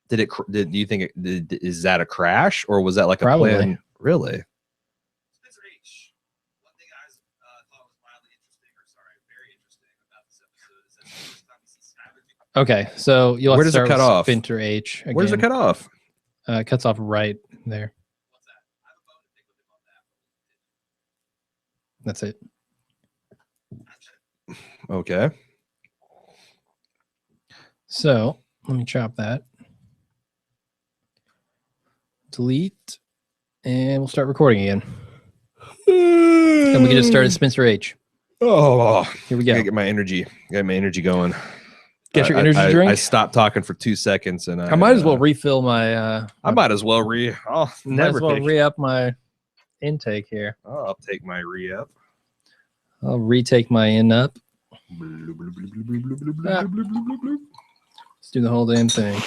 Do you think is that a crash or was that like Probably. a plan? Really? Spencer H. One thing I thought was mildly interesting, or sorry, very interesting about this episode is that the first time we see Skyler. Okay, so you'll have Where to does it start cut with off? Spencer H. Again. Where does it cut off? It cuts off right there. What's that? I have a bone to pick with him on that. That's it. Okay. So let me chop that. Delete. And we'll start recording again. And we can just start at Spencer H. Oh, here we go. Gotta get my energy. Got my energy going. Get your energy drink. I stopped talking for 2 seconds, and I might as well refill my. I might as well re-up my intake here. Oh, I'll take my re-up. I'll retake my in-up. Let's do the whole damn thing.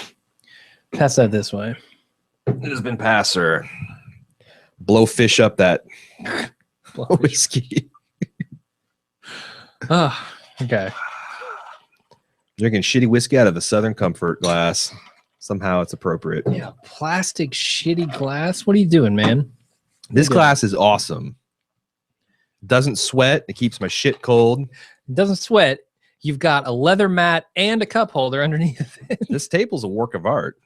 Pass that this way. It has been passed, sir. Blow fish up that whiskey. Okay. Drinking shitty whiskey out of a Southern Comfort glass. Somehow it's appropriate. Yeah, plastic shitty glass. What are you doing, man? This glass is awesome. Doesn't sweat. It keeps my shit cold. It doesn't sweat. You've got a leather mat and a cup holder underneath it. This table's a work of art.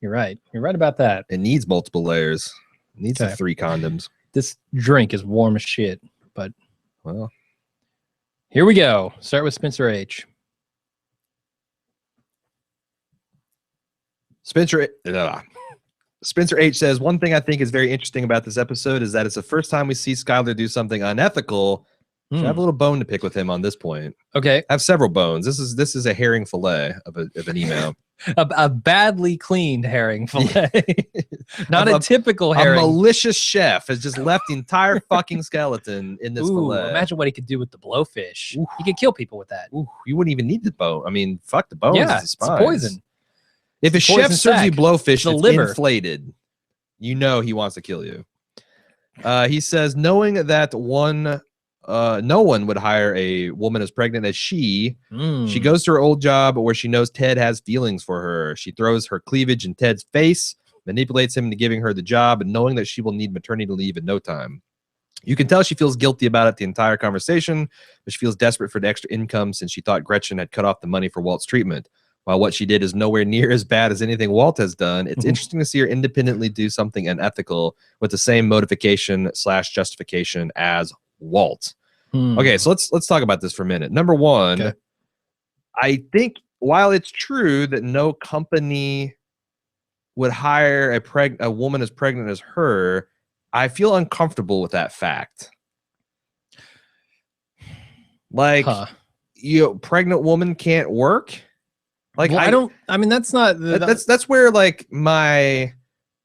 You're right. You're right about that. It needs multiple layers. It needs 3 condoms. This drink is warm as shit, but well, here we go. Start with Spencer H. Spencer H says, one thing I think is very interesting about this episode is that it's the first time we see Skyler do something unethical. I have a little bone to pick with him on this point. Okay. I have several bones. This is a herring fillet of an email. a badly cleaned herring fillet. Not a typical herring. A malicious chef has just left the entire fucking skeleton in this fillet. Imagine what he could do with the blowfish. Ooh. He could kill people with that. Ooh, you wouldn't even need the bone. I mean, fuck the bones. Yeah, it's poison. If a chef serves you blowfish that's liver inflated, you know he wants to kill you. He says, knowing that no one would hire a woman as pregnant as she goes to her old job where she knows Ted has feelings for her. She throws her cleavage in Ted's face, manipulates him into giving her the job, and knowing that she will need maternity leave in no time. You can tell she feels guilty about it the entire conversation, but she feels desperate for the extra income since she thought Gretchen had cut off the money for Walt's treatment. While what she did is nowhere near as bad as anything Walt has done, it's interesting to see her independently do something unethical with the same motivation/justification as Walt. Okay, so let's talk about this for a minute. Number one, I think while it's true that no company would hire a woman as pregnant as her, I feel uncomfortable with that fact. Like, pregnant woman can't work. Like, well, I mean, that's not. That's where like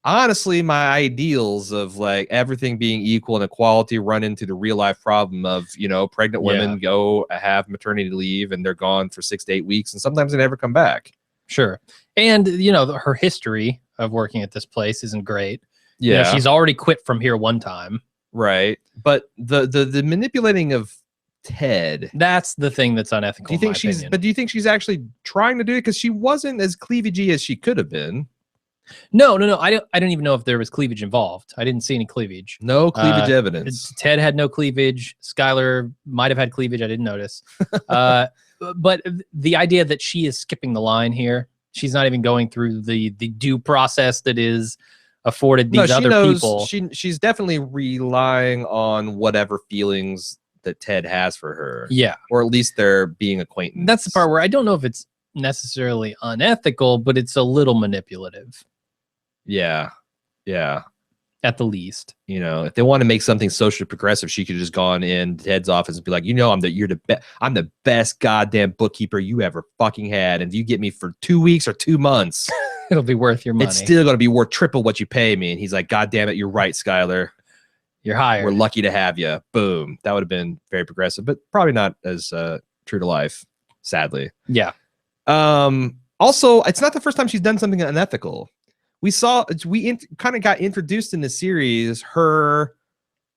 honestly, my ideals of like everything being equal and equality run into the real life problem of, pregnant women go have maternity leave and they're gone for 6 to 8 weeks and sometimes they never come back. Sure. And, her history of working at this place isn't great. Yeah. She's already quit from here one time. Right. But the manipulating of Ted, that's the thing that's unethical. Do you think she's actually trying to do it? Because she wasn't as cleavagey as she could have been. No. I don't even know if there was cleavage involved. I didn't see any cleavage. No cleavage evidence. Ted had no cleavage. Skyler might have had cleavage. I didn't notice. But the idea that she is skipping the line here, she's not even going through the due process that is afforded these other people. She's definitely relying on whatever feelings that Ted has for her. Yeah. Or at least they're being acquainted. That's the part where I don't know if it's necessarily unethical, but it's a little manipulative. Yeah. At the least. You know, if they want to make something socially progressive, she could have just gone in Ted's office and be like, I'm the best goddamn bookkeeper you ever fucking had. And if you get me for 2 weeks or 2 months, it'll be worth your money. It's still going to be worth triple what you pay me. And he's like, God damn it, you're right, Skylar. You're hired. We're lucky to have you. Boom. That would have been very progressive, but probably not as true to life, sadly. Yeah. Also, it's not the first time she's done something unethical. We kind of got introduced in the series, her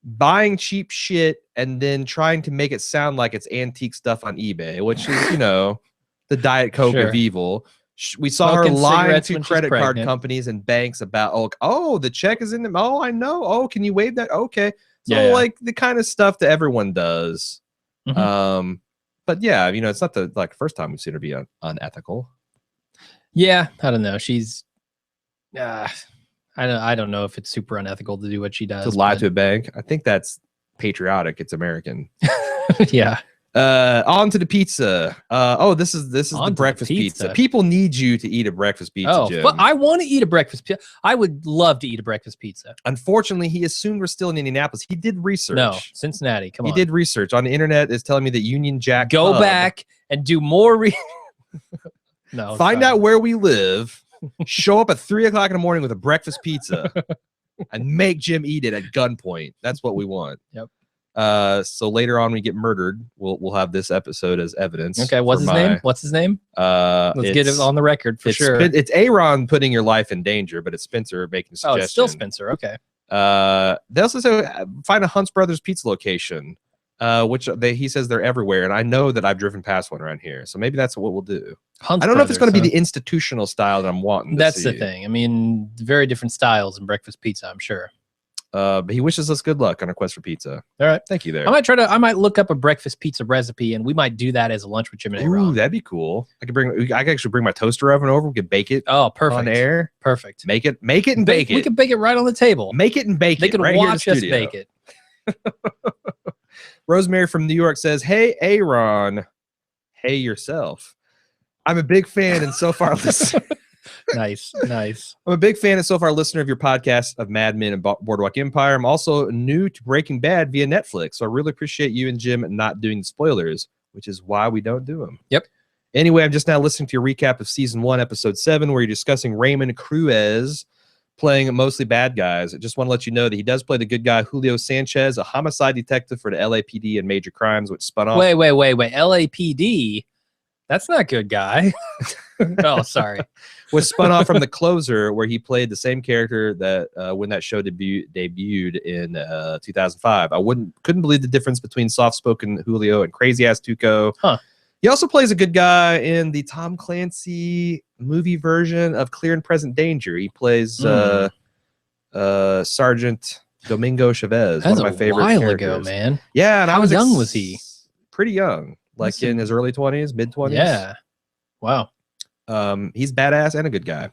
buying cheap shit and then trying to make it sound like it's antique stuff on eBay, which is, the Diet Coke of evil. We saw her lying to credit card companies and banks about, oh, the check is in them. Oh, I know. Oh, can you waive that? Okay. So like the kind of stuff that everyone does. Mm-hmm. But yeah, it's not the first time we've seen her be unethical. Yeah, I don't know. She's I don't know if it's super unethical to do what she does. To lie to a bank. I think that's patriotic. It's American. Yeah. On to the pizza. This is the breakfast pizza. People need you to eat a breakfast pizza, Jim. But I want to eat a breakfast pizza. I would love to eat a breakfast pizza. Unfortunately, he assumed we're still in Indianapolis. He did research. No, Cincinnati. Come on. He did research on the internet. Is telling me that Union Jack. Go back and do more. No. Find out where we live. Show up at 3 o'clock in the morning with a breakfast pizza, and make Jim eat it at gunpoint. That's what we want. Yep. So later on, we get murdered. We'll have this episode as evidence. Okay, what's his name? Let's get it on the record for sure. It's Aaron putting your life in danger, but it's Spencer making a suggestion. Oh, it's still Spencer. Okay. They also say find a Hunt's Brothers pizza location, which he says they're everywhere, and I know that I've driven past one around here, so maybe that's what we'll do. I don't know if it's going to be the institutional style that I'm wanting. That's the thing. I mean, very different styles in breakfast pizza, I'm sure. But he wishes us good luck on our quest for pizza. All right. Thank you there. I might look up a breakfast pizza recipe, and we might do that as a lunch with Jim and Aaron. Ooh, that'd be cool. I could actually bring my toaster oven over. We could bake it. Oh, perfect. On air. Perfect. Make it and bake it. We could bake it right on the table. Make it and bake it. They could right watch us bake it. Rosemary from New York says, "Hey, Aaron. Hey yourself. I'm a big fan and so far Nice. I'm a big fan and so far listener of your podcast of Mad Men and Boardwalk Empire. I'm also new to Breaking Bad via Netflix, so I really appreciate you and Jim not doing the spoilers, which is why we don't do them. Yep. Anyway, I'm just now listening to your recap of season 1, episode 7, where you're discussing Raymond Cruz playing mostly bad guys. I just want to let you know that he does play the good guy Julio Sanchez, a homicide detective for the LAPD and major crimes, which spun off. Wait. LAPD? That's not good guy. Oh, sorry. Was spun off from The Closer, where he played the same character that when that show debuted in 2005. Couldn't believe the difference between soft-spoken Julio and crazy-ass Tuco. Huh. He also plays a good guy in the Tom Clancy movie version of Clear and Present Danger. He plays Sergeant Domingo Chavez, one of my favorite characters. That's a while ago, man. Yeah, and how young was he? Pretty young, like in his early 20s, mid 20s. Yeah. Wow. He's badass and a good guy.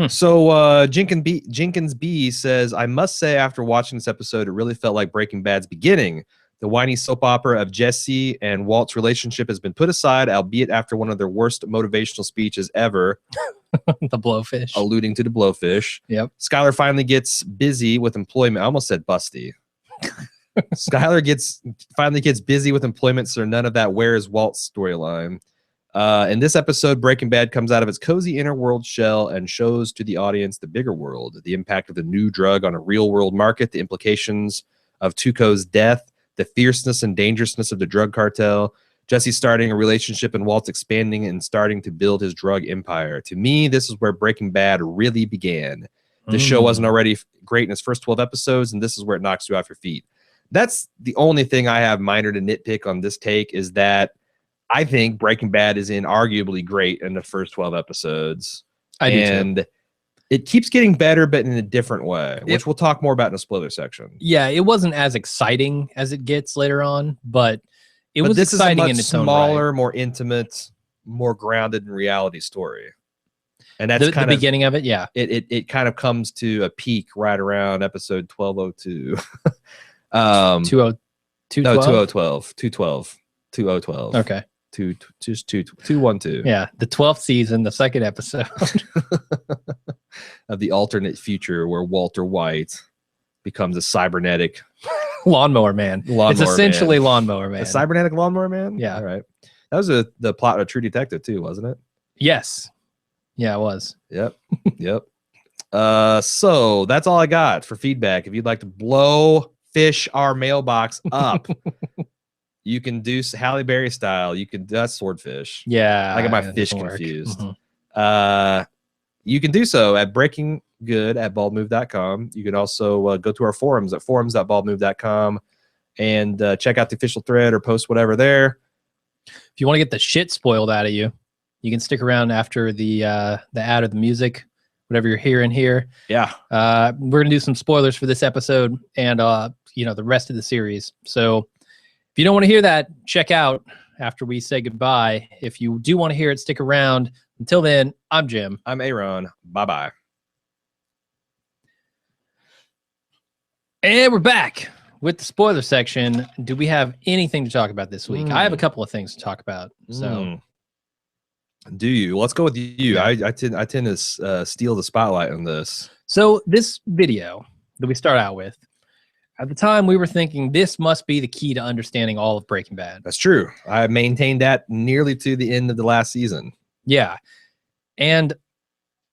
So Jenkins B says, I must say after watching this episode, it really felt like Breaking Bad's beginning. The whiny soap opera of Jesse and Walt's relationship has been put aside, albeit after one of their worst motivational speeches ever. The blowfish. Alluding to the blowfish. Yep. Skylar finally gets busy with employment. I almost said busty. Skylar finally gets busy with employment, so none of that where is Walt's storyline. In this episode, Breaking Bad comes out of its cozy inner world shell and shows to the audience the bigger world, the impact of the new drug on a real world market, the implications of Tuco's death, the fierceness and dangerousness of the drug cartel, Jesse starting a relationship and Walt's expanding and starting to build his drug empire. To me, this is where Breaking Bad really began. This show wasn't already great in its first 12 episodes, and this is where it knocks you off your feet. That's the only thing I have minor to nitpick on this take, is that I think Breaking Bad is inarguably great in the first 12 episodes. I do too. It keeps getting better, but in a different way, which we'll talk more about in the spoiler section. Yeah, it wasn't as exciting as it gets later on, but was exciting in its own right. Smaller, more intimate, more grounded in reality story. And that's the beginning of it, yeah. It kind of comes to a peak right around episode 1202. 2012. Okay. 212. Yeah, the 12th season, the second episode of the alternate future where Walter White becomes a cybernetic lawnmower man. It's essentially Lawnmower Man. A cybernetic Lawnmower Man? Yeah. All right. That was the plot of True Detective too, wasn't it? Yes. Yeah, it was. Yep. Yep. So that's all I got for feedback. If you'd like to fish our mailbox up, you can do Halle Berry style. You can, that's swordfish. Yeah. I got my fish confused. You can do so at breakinggood@baldmove.com. You can also go to our forums at forums.baldmove.com and check out the official thread or post whatever there. If you want to get the shit spoiled out of you, you can stick around after the ad or the music, whatever you're hearing here. Yeah. We're gonna do some spoilers for this episode and the rest of the series. So if you don't want to hear that, check out after we say goodbye. If you do want to hear it, stick around. Until then, I'm Jim. I'm Aaron. Bye-bye. And we're back with the spoiler section. Do we have anything to talk about this week? I have a couple of things to talk about. So, do you? Let's go with you. Yeah. I tend to steal the spotlight on this. So this video that we start out with, at the time we were thinking this must be the key to understanding all of Breaking Bad. That's true. I maintained that nearly to the end of the last season. Yeah, and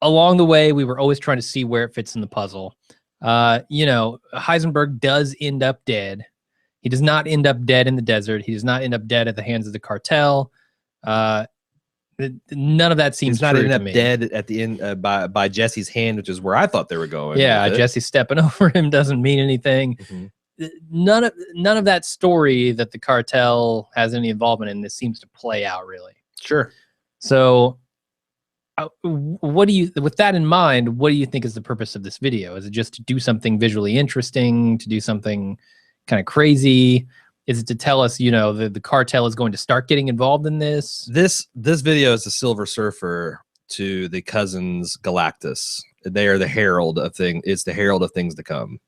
along the way we were always trying to see where it fits in the puzzle. Heisenberg does end up dead. He does not end up dead in the desert. He does not end up dead at the hands of the cartel. None of that seems true to me. He's not end up dead at the end by Jesse's hand, which is where I thought they were going. Yeah, Jesse stepping over him doesn't mean anything. None of that story that the cartel has any involvement in this seems to play out really. Sure. So with that in mind, what do you think is the purpose of this video? Is it just to do something visually interesting, to do something kind of crazy? Is it to tell us, the cartel is going to start getting involved in this? This video is the Silver Surfer to the cousins Galactus. They are the herald of things. It's the herald of things to come.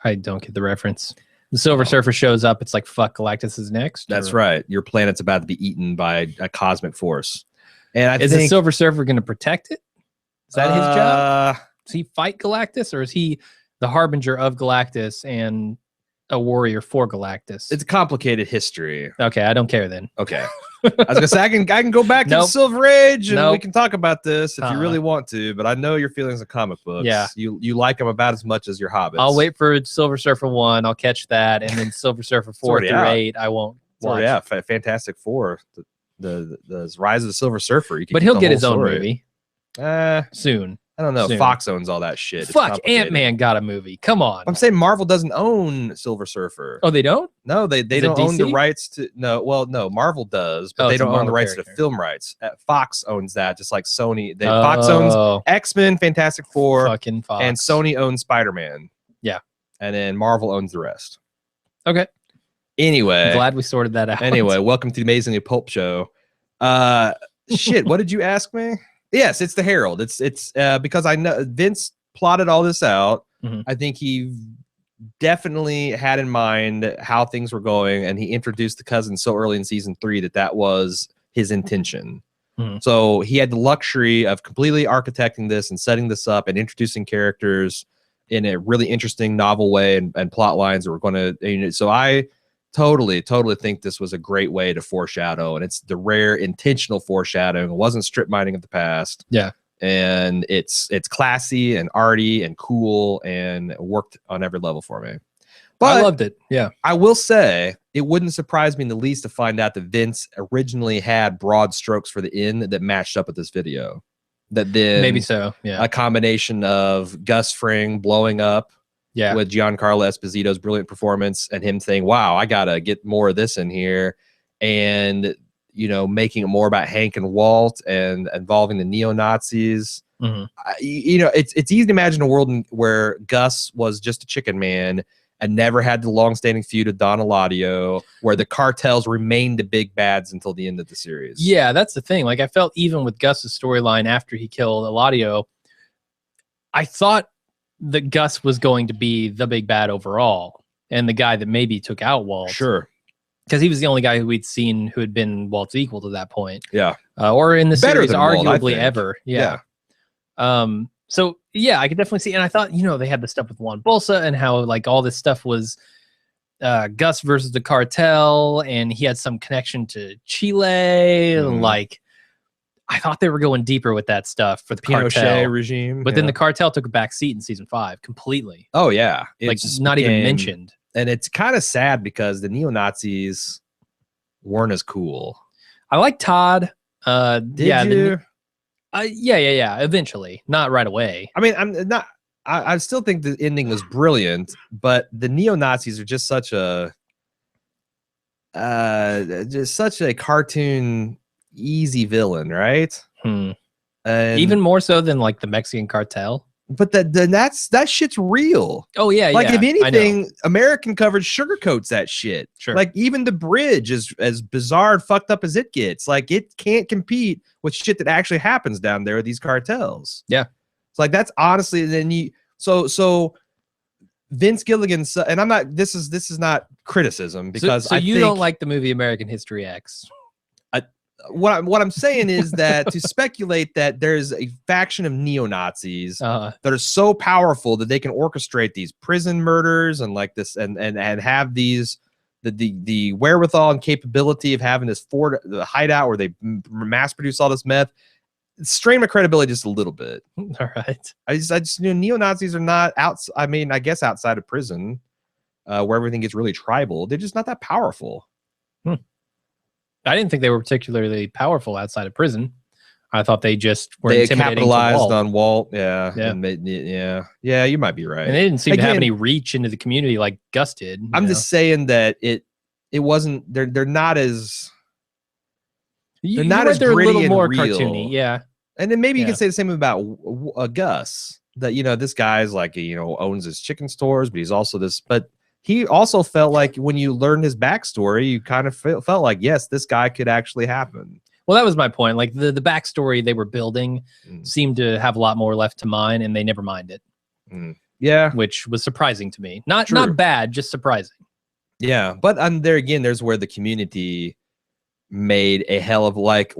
I don't get the reference. The Silver Surfer shows up. It's like, fuck, Galactus is next. That's right. Your planet's about to be eaten by a cosmic force. And is the Silver Surfer going to protect it? Is that his job? Does he fight Galactus, or is he the harbinger of Galactus and a warrior for Galactus? It's a complicated history. Okay, I don't care then. Okay. I was gonna say I can go back to the Silver Age and we can talk about this if you really want to, but I know your feelings of comic books. Yeah. You like them about as much as your hobbits. I'll wait for Silver Surfer 1, I'll catch that, and then Silver Surfer 4 through 8 I won't watch. Yeah, Fantastic Four. The Rise of the Silver Surfer. But he'll get his own movie. Soon. I don't know. Soon. Fox owns all that shit. Fuck, Ant-Man got a movie. Come on. I'm saying Marvel doesn't own Silver Surfer. Oh, they don't? No, they don't own the rights to. No, well, no, Marvel does, but they don't own the rights to film rights. Fox owns that, just like Sony. Fox owns X-Men, Fantastic Four, fucking Fox, and Sony owns Spider-Man. Yeah, and then Marvel owns the rest. Okay. Anyway, I'm glad we sorted that out. Anyway, welcome to the Amazingly Pulp Show. Shit, what did you ask me? Yes, it's the Herald. It's because I know Vince plotted all this out. I think he definitely had in mind how things were going, and he introduced the cousins so early in season 3 that was his intention. So he had the luxury of completely architecting this and setting this up and introducing characters in a really interesting, novel way and plot lines that were going to. So I totally think this was a great way to foreshadow, and it's the rare intentional foreshadowing. It wasn't strip mining of the past. Yeah, and it's classy and arty and cool and worked on every level for me. But I loved it. Yeah, I will say it wouldn't surprise me in the least to find out that Vince originally had broad strokes for the end that matched up with this video. That then maybe so. Yeah, a combination of Gus Fring blowing up. Yeah, with Giancarlo Esposito's brilliant performance and him saying, wow, I got to get more of this in here. And, making it more about Hank and Walt and involving the neo-Nazis. It's easy to imagine a world where Gus was just a chicken man and never had the long-standing feud with Don Eladio, where the cartels remained the big bads until the end of the series. Yeah, that's the thing. Like, I felt even with Gus's storyline after he killed Eladio, I thought that Gus was going to be the big bad overall and the guy that maybe took out Walt. Sure. Because he was the only guy who we'd seen who had been Walt's equal to that point. Yeah. Or in the Better series, than arguably Walt, ever. Yeah. So yeah, I could definitely see. And I thought, they had the stuff with Juan Bolsa and how like all this stuff was Gus versus the cartel, and he had some connection to Chile. Like, I thought they were going deeper with that stuff for the Pinochet cartel regime, but then the cartel took a back seat in season 5 completely. Oh yeah, it's not even mentioned. And it's kind of sad because the neo-Nazis weren't as cool. I like Todd. Did you? Yeah. Eventually, not right away. I mean, I still think the ending was brilliant, but the neo-Nazis are just such a cartoon easy villain, right? And even more so than like the Mexican cartel. But that shit's real. Oh yeah, like if anything, American coverage sugarcoats that shit. Sure. Like even the bridge is as bizarre and fucked up as it gets. Like it can't compete with shit that actually happens down there with these cartels. Yeah, it's like that's honestly. Then so Vince Gilligan, and I'm not. This is not criticism because so you don't like the movie American History X. What I'm saying is that to speculate that there's a faction of neo-Nazis that are so powerful that they can orchestrate these prison murders and like this and have these the wherewithal and capability of having this the hideout where they mass produce all this meth, strain my credibility just a little bit. All right. I just neo-Nazis are not I mean, I guess outside of prison, where everything gets really tribal, they're just not that powerful. I didn't think they were particularly powerful outside of prison. I thought they just were capitalized on Walt. Yeah. Yeah, you might be right. And they didn't seem to have any reach into the community like Gus did. I'm just saying that it wasn't. They're not as. They're not as gritty, a little more real. Cartoony. Yeah. And then maybe you can say the same about Gus. That this guy's like owns his chicken stores, but he's also this. But he also felt like when you learned his backstory, you kind of felt like, yes, this guy could actually happen. Well, that was my point. Like the backstory they were building seemed to have a lot more left to mine, and they never minded. Yeah, which was surprising to me. Not bad, just surprising. Yeah, but there again, there's where the community made a hell of like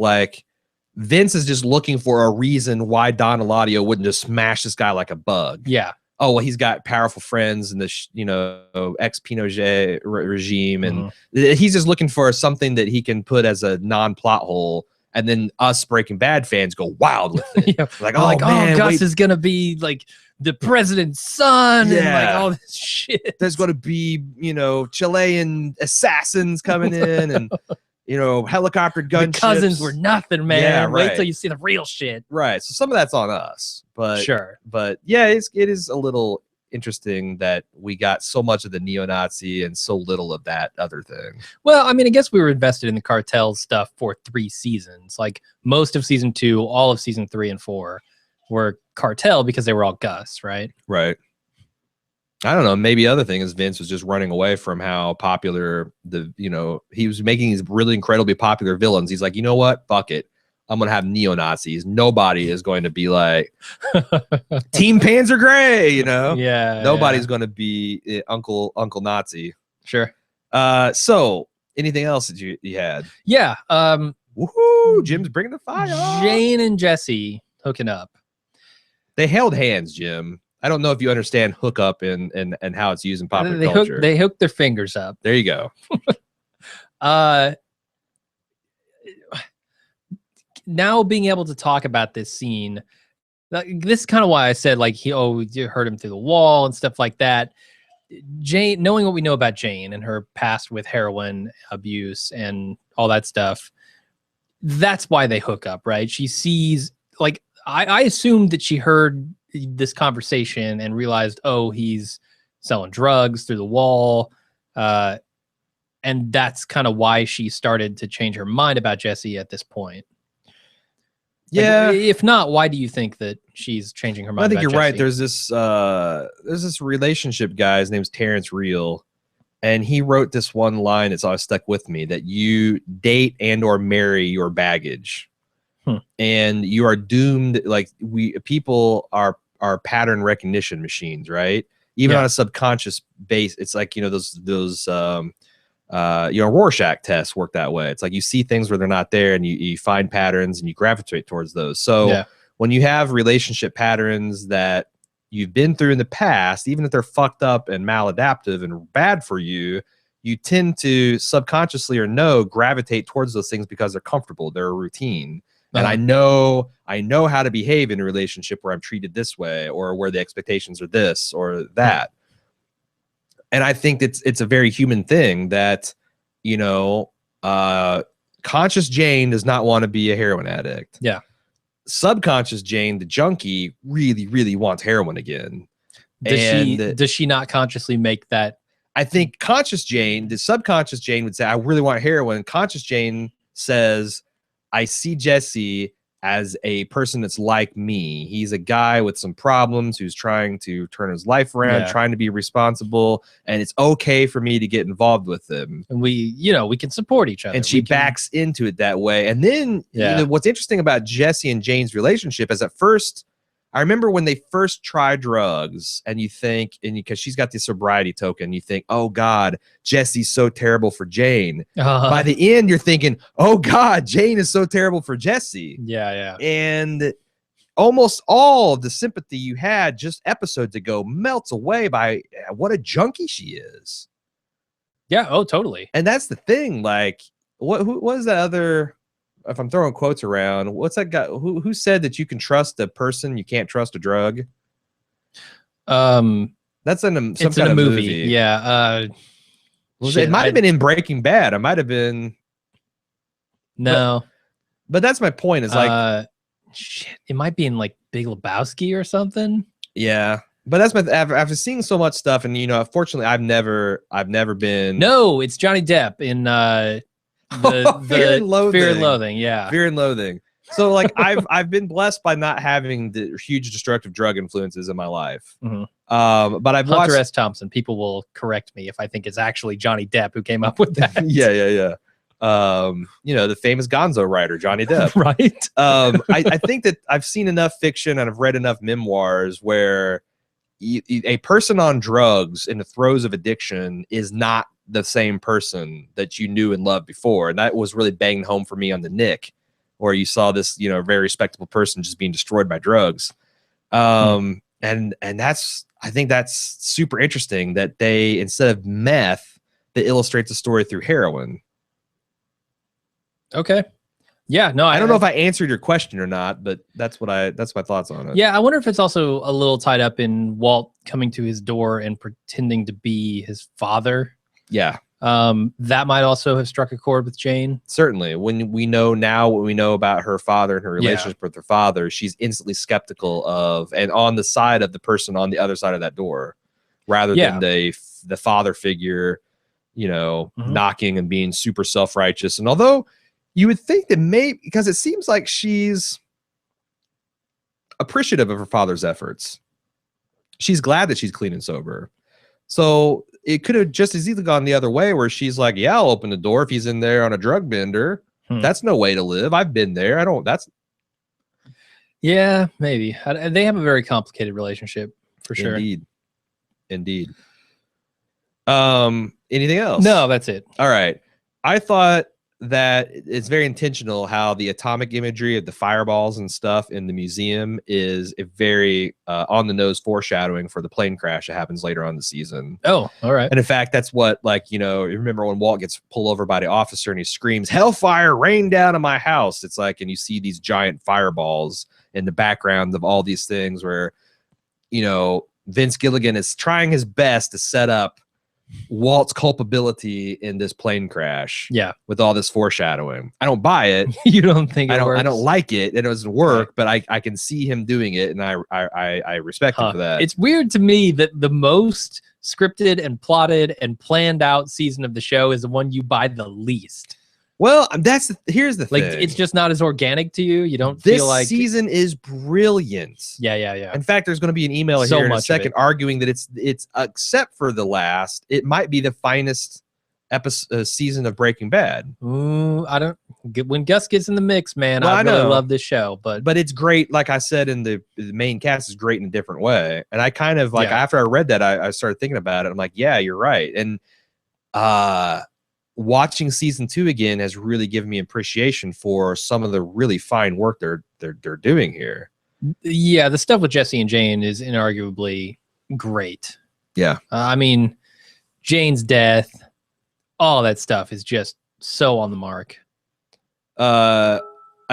Vince is just looking for a reason why Don Eladio wouldn't just smash this guy like a bug. Yeah. Oh, well, he's got powerful friends in the ex-Pinochet regime, and he's just looking for something that he can put as a non-plot hole, and then us Breaking Bad fans go wild with it. Yeah. Like, man, Gus is gonna be like the president's son, and like all this shit. There's gonna be Chilean assassins coming in, and helicopter gunships. The cousins were nothing, man. Yeah, right. Wait till you see the real shit. Right. So some of that's on us, but sure. But yeah, it is a little interesting that we got so much of the neo-Nazi and so little of that other thing. Well, I mean, I guess we were invested in the cartel stuff for 3 seasons. Like most of season 2, all of season 3 and 4 were cartel because they were all Gus, right? Right. I don't know. Maybe other thing is Vince was just running away from how popular he was making these really incredibly popular villains. He's like, you know what? Fuck it. I'm going to have neo-Nazis. Nobody is going to be like Team Panzer Gray, Yeah. Nobody's going to be Uncle Nazi. Sure. So anything else that you had? Yeah. Woohoo! Jim's bringing the fire. Jane and Jesse hooking up. They held hands, Jim. I don't know if you understand hookup and how it's used in popular culture. They hooked their fingers up. There you go. Now being able to talk about this scene, this is kind of why I said like you heard him through the wall and stuff like that. Jane, knowing what we know about Jane and her past with heroin abuse and all that stuff, that's why they hook up, right? She sees like I assumed that she heard this conversation and realized, oh, he's selling drugs through the wall. And that's kind of why she started to change her mind about Jesse at this point. Yeah. Like, if not, why do you think that she's changing her mind? I think you're Jesse? right. There's this relationship guy. His name's Terrence Real. And he wrote this one line that's always stuck with me, that you date and or marry your baggage. And you are doomed. Like people are pattern recognition machines, right? Even on a subconscious base, it's like those Rorschach tests work that way. It's like you see things where they're not there, and you find patterns and you gravitate towards those. So when you have relationship patterns that you've been through in the past, even if they're fucked up and maladaptive and bad for you, you tend to subconsciously or no gravitate towards those things because they're comfortable, they're a routine. And I know how to behave in a relationship where I'm treated this way, or where the expectations are this or that. And I think it's a very human thing that, you know, conscious Jane does not want to be a heroin addict. Yeah. Subconscious Jane, the junkie, really, really wants heroin again. Does she not consciously make that? I think conscious Jane, the subconscious Jane would say, I really want heroin. Conscious Jane says, I see Jesse as a person that's like me. He's a guy with some problems who's trying to turn his life around, trying to be responsible, and it's okay for me to get involved with him. And we can support each other. And she backs into it that way. And then you know, what's interesting about Jesse and Jane's relationship is, at first, I remember when they first try drugs, and you think, and because she's got the sobriety token, you think, oh God, Jesse's so terrible for Jane. By the end, you're thinking, oh God, Jane is so terrible for Jesse. Yeah. And almost all of the sympathy you had just episodes ago melts away by what a junkie she is. Yeah. Oh, totally. And that's the thing. Like, who was that other? If I'm throwing quotes around, what's that guy who said that you can trust a person, you can't trust a drug? That's in some kind of movie. Yeah. It might have been in Breaking Bad. It might have been. No. But that's my point. Is like, shit. It might be in like Big Lebowski or something. Yeah. But that's my after seeing so much stuff, and you know, unfortunately, I've never been. No, it's Johnny Depp in Fear and Loathing. Fear and Loathing, yeah. Fear and Loathing. So like I've been blessed by not having the huge destructive drug influences in my life. Mm-hmm. But I've Hunter watched S. Thompson. People will correct me if I think it's actually Johnny Depp who came up with that. Yeah. You know, the famous Gonzo writer, Johnny Depp. Right. I think that I've seen enough fiction and I've read enough memoirs where a person on drugs in the throes of addiction is not the same person that you knew and loved before. And that was really banged home for me on the Nick, where you saw this, you know, very respectable person just being destroyed by drugs. And that's, I think that's super interesting that they, instead of meth, they illustrate the story through heroin. Okay. Yeah, no, I don't know if I answered your question or not, but that's my thoughts on it. Yeah, I wonder if it's also a little tied up in Walt coming to his door and pretending to be his father. Yeah. That might also have struck a chord with Jane. Certainly. When we know now what we know about her father and her relationship with her father, she's instantly skeptical of and on the side of the person on the other side of that door, rather than the father figure, you know, knocking and being super self-righteous. And although you would think that maybe, because it seems like she's appreciative of her father's efforts. She's glad that she's clean and sober. So it could have just as easily gone the other way, where she's like, yeah, I'll open the door if he's in there on a drug bender. That's no way to live. I've been there. Yeah, maybe. They have a very complicated relationship for sure. Indeed. Anything else? No, that's it. All right. I thought that it's very intentional how the atomic imagery of the fireballs and stuff in the museum is a very on the nose foreshadowing for the plane crash that happens later on the season. Oh, all right. And in fact, that's what, like, you know, you remember when Walt gets pulled over by the officer and he screams, "Hellfire rain down on my house." It's like, and you see these giant fireballs in the background of all these things where, you know, Vince Gilligan is trying his best to set up Walt's culpability in this plane crash. Yeah. With all this foreshadowing. I don't buy it. You don't think it works? I don't like it. It doesn't work, but I can see him doing it, and I respect him for that. It's weird to me that the most scripted and plotted and planned out season of the show is the one you buy the least. Well, here's the thing. Like, it's just not as organic to you. You don't feel like this season is brilliant. Yeah. In fact, there's going to be an email here in a second arguing that it's except for the last, it might be the finest season of Breaking Bad. When Gus gets in the mix, man, I really love this show, but it's great. Like I said, in the main cast is great in a different way. And I kind of like, after I read that, I started thinking about it. I'm like, yeah, you're right. And watching season 2 again has really given me appreciation for some of the really fine work they're doing here. Yeah, the stuff with Jesse and Jane is inarguably great. Yeah. I mean, Jane's death, all that stuff is just so on the mark. I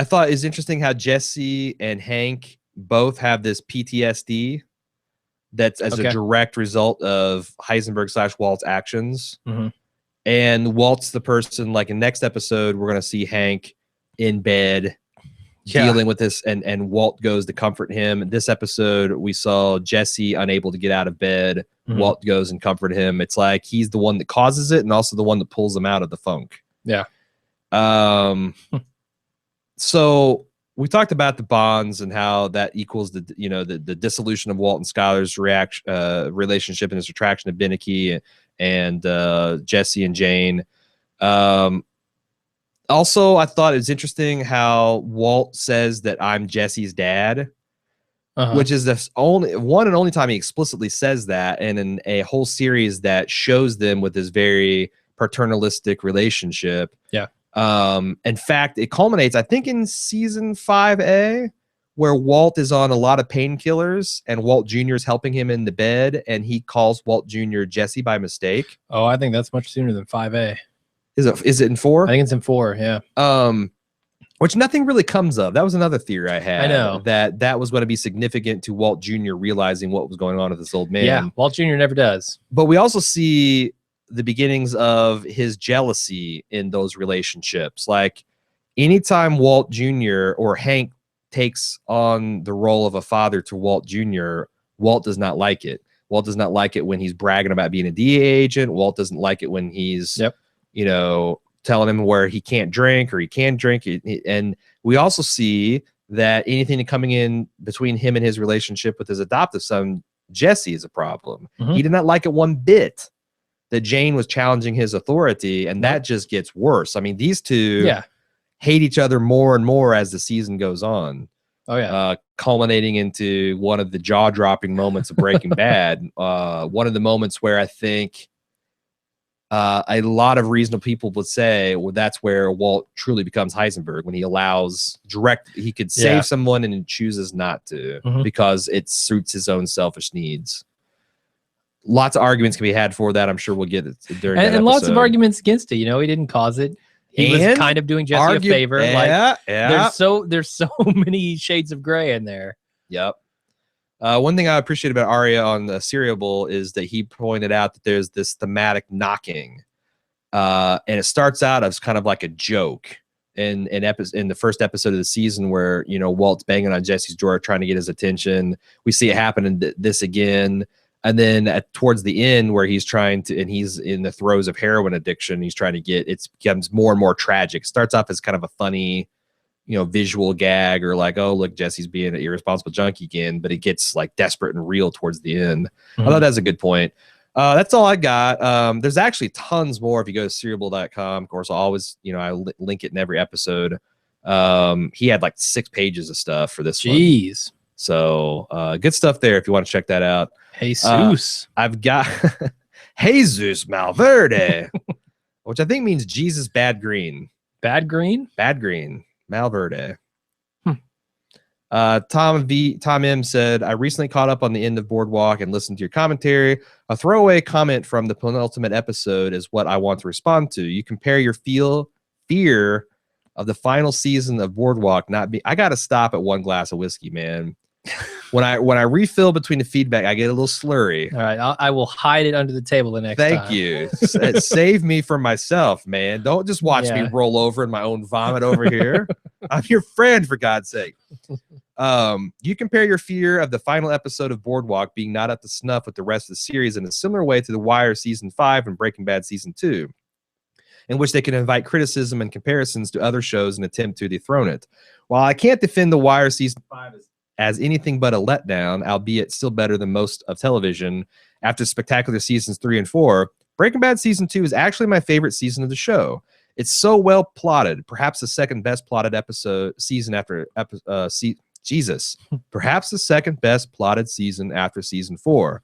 thought it's interesting how Jesse and Hank both have this PTSD that's as a direct result of Heisenberg / Walt's actions. And Walt's the person, like in next episode, we're going to see Hank in bed dealing with this, and Walt goes to comfort him. In this episode, we saw Jesse unable to get out of bed. Walt goes and comfort him. It's like he's the one that causes it and also the one that pulls him out of the funk. Yeah. So we talked about the bonds and how that equals the the dissolution of Walt and Skyler's relationship and his attraction to Beneke and Jesse and Jane. Also, I thought it was interesting how Walt says that I'm Jesse's dad, which is the only time he explicitly says that, and in a whole series that shows them with this very paternalistic relationship. Yeah. In fact, it culminates, I think, in season 5A, where Walt is on a lot of painkillers and Walt Jr. is helping him in the bed, and he calls Walt Jr. Jesse by mistake. Oh, I think that's much sooner than 5A. Is it in 4? I think it's in 4, yeah. Which nothing really comes of. That was another theory I had. I know. That was going to be significant to Walt Jr. realizing what was going on with this old man. Yeah, Walt Jr. never does. But we also see the beginnings of his jealousy in those relationships. Like anytime Walt Jr. or Hank takes on the role of a father to Walt Jr., Walt does not like it. Walt does not like it when he's bragging about being a DEA agent. Walt doesn't like it when he's, telling him where he can't drink or he can drink. And we also see that anything coming in between him and his relationship with his adoptive son, Jesse, is a problem. He did not like it one bit that Jane was challenging his authority, and that just gets worse. I mean, these two hate each other more and more as the season goes on. Oh, yeah. Culminating into one of the jaw-dropping moments of Breaking Bad. One of the moments where I think a lot of reasonable people would say, well, that's where Walt truly becomes Heisenberg, when he allows he could save someone and chooses not to because it suits his own selfish needs. Lots of arguments can be had for that. I'm sure we'll get it during and lots of arguments against it. He didn't cause it. He was kind of doing Jesse a favor. There's so many shades of gray in there. Yep. One thing I appreciate about Arya on the Serial Bowl is that he pointed out that there's this thematic knocking, and it starts out as kind of like a joke in the first episode of the season where Walt's banging on Jesse's door trying to get his attention. We see it happen in this again, and then towards the end where he's trying to, and he's in the throes of heroin addiction, he's trying to it becomes more and more tragic. It starts off as kind of a funny visual gag, or like, oh, look, Jesse's being an irresponsible junkie again, but it gets like desperate and real towards the end. I thought that's a good point. That's all I got. There's actually tons more if you go to serialbowl.com. Of course, I'll always, I link it in every episode. He had like 6 pages of stuff for this one. So good stuff there if you want to check that out. Jesus. I've got Jesus Malverde, which I think means Jesus Bad Green. Bad Green? Bad Green. Malverde. Tom M said, I recently caught up on the end of Boardwalk and listened to your commentary. A throwaway comment from the penultimate episode is what I want to respond to. You compare your fear of the final season of Boardwalk I gotta stop at 1 glass of whiskey, man. When I refill between the feedback, I get a little slurry. All right, I will hide it under the table the next time. Thank you. Save me from myself, man. Don't just watch me roll over in my own vomit over here. I'm your friend, for God's sake. You compare your fear of the final episode of Boardwalk being not up to snuff with the rest of the series in a similar way to The Wire Season 5 and Breaking Bad Season 2, in which they can invite criticism and comparisons to other shows and attempt to dethrone it. While I can't defend The Wire Season 5 as anything but a letdown, albeit still better than most of television, after spectacular seasons 3 and 4, Breaking Bad Season 2 is actually my favorite season of the show. It's so well plotted, perhaps the second best plotted season after perhaps the second best plotted season after season 4.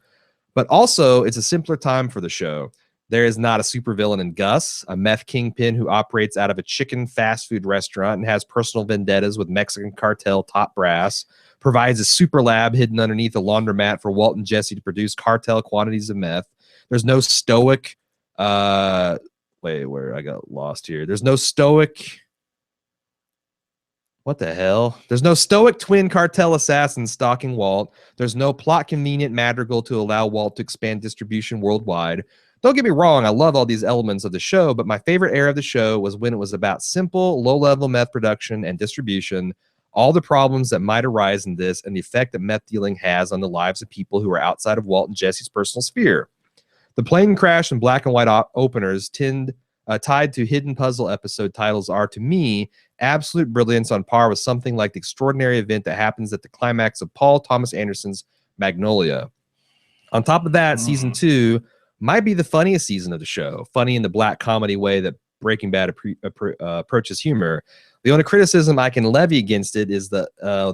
But also, it's a simpler time for the show. There is not a supervillain in Gus, a meth kingpin who operates out of a chicken fast food restaurant and has personal vendettas with Mexican cartel top brass, provides a super lab hidden underneath a laundromat for Walt and Jesse to produce cartel quantities of meth. There's no stoic, wait, where I got lost here. There's no stoic, what the hell? There's no stoic twin cartel assassin stalking Walt. There's no plot convenient madrigal to allow Walt to expand distribution worldwide. Don't get me wrong, I love all these elements of the show, but my favorite era of the show was when it was about simple, low-level meth production and distribution, all the problems that might arise in this, and the effect that meth dealing has on the lives of people who are outside of Walt and Jesse's personal sphere. The plane crash and black and white openers tied to hidden puzzle episode titles are, to me, absolute brilliance on par with something like the extraordinary event that happens at the climax of Paul Thomas Anderson's Magnolia. On top of that, season 2 might be the funniest season of the show, funny in the black comedy way that Breaking Bad approaches humor. The only criticism I can levy against it is the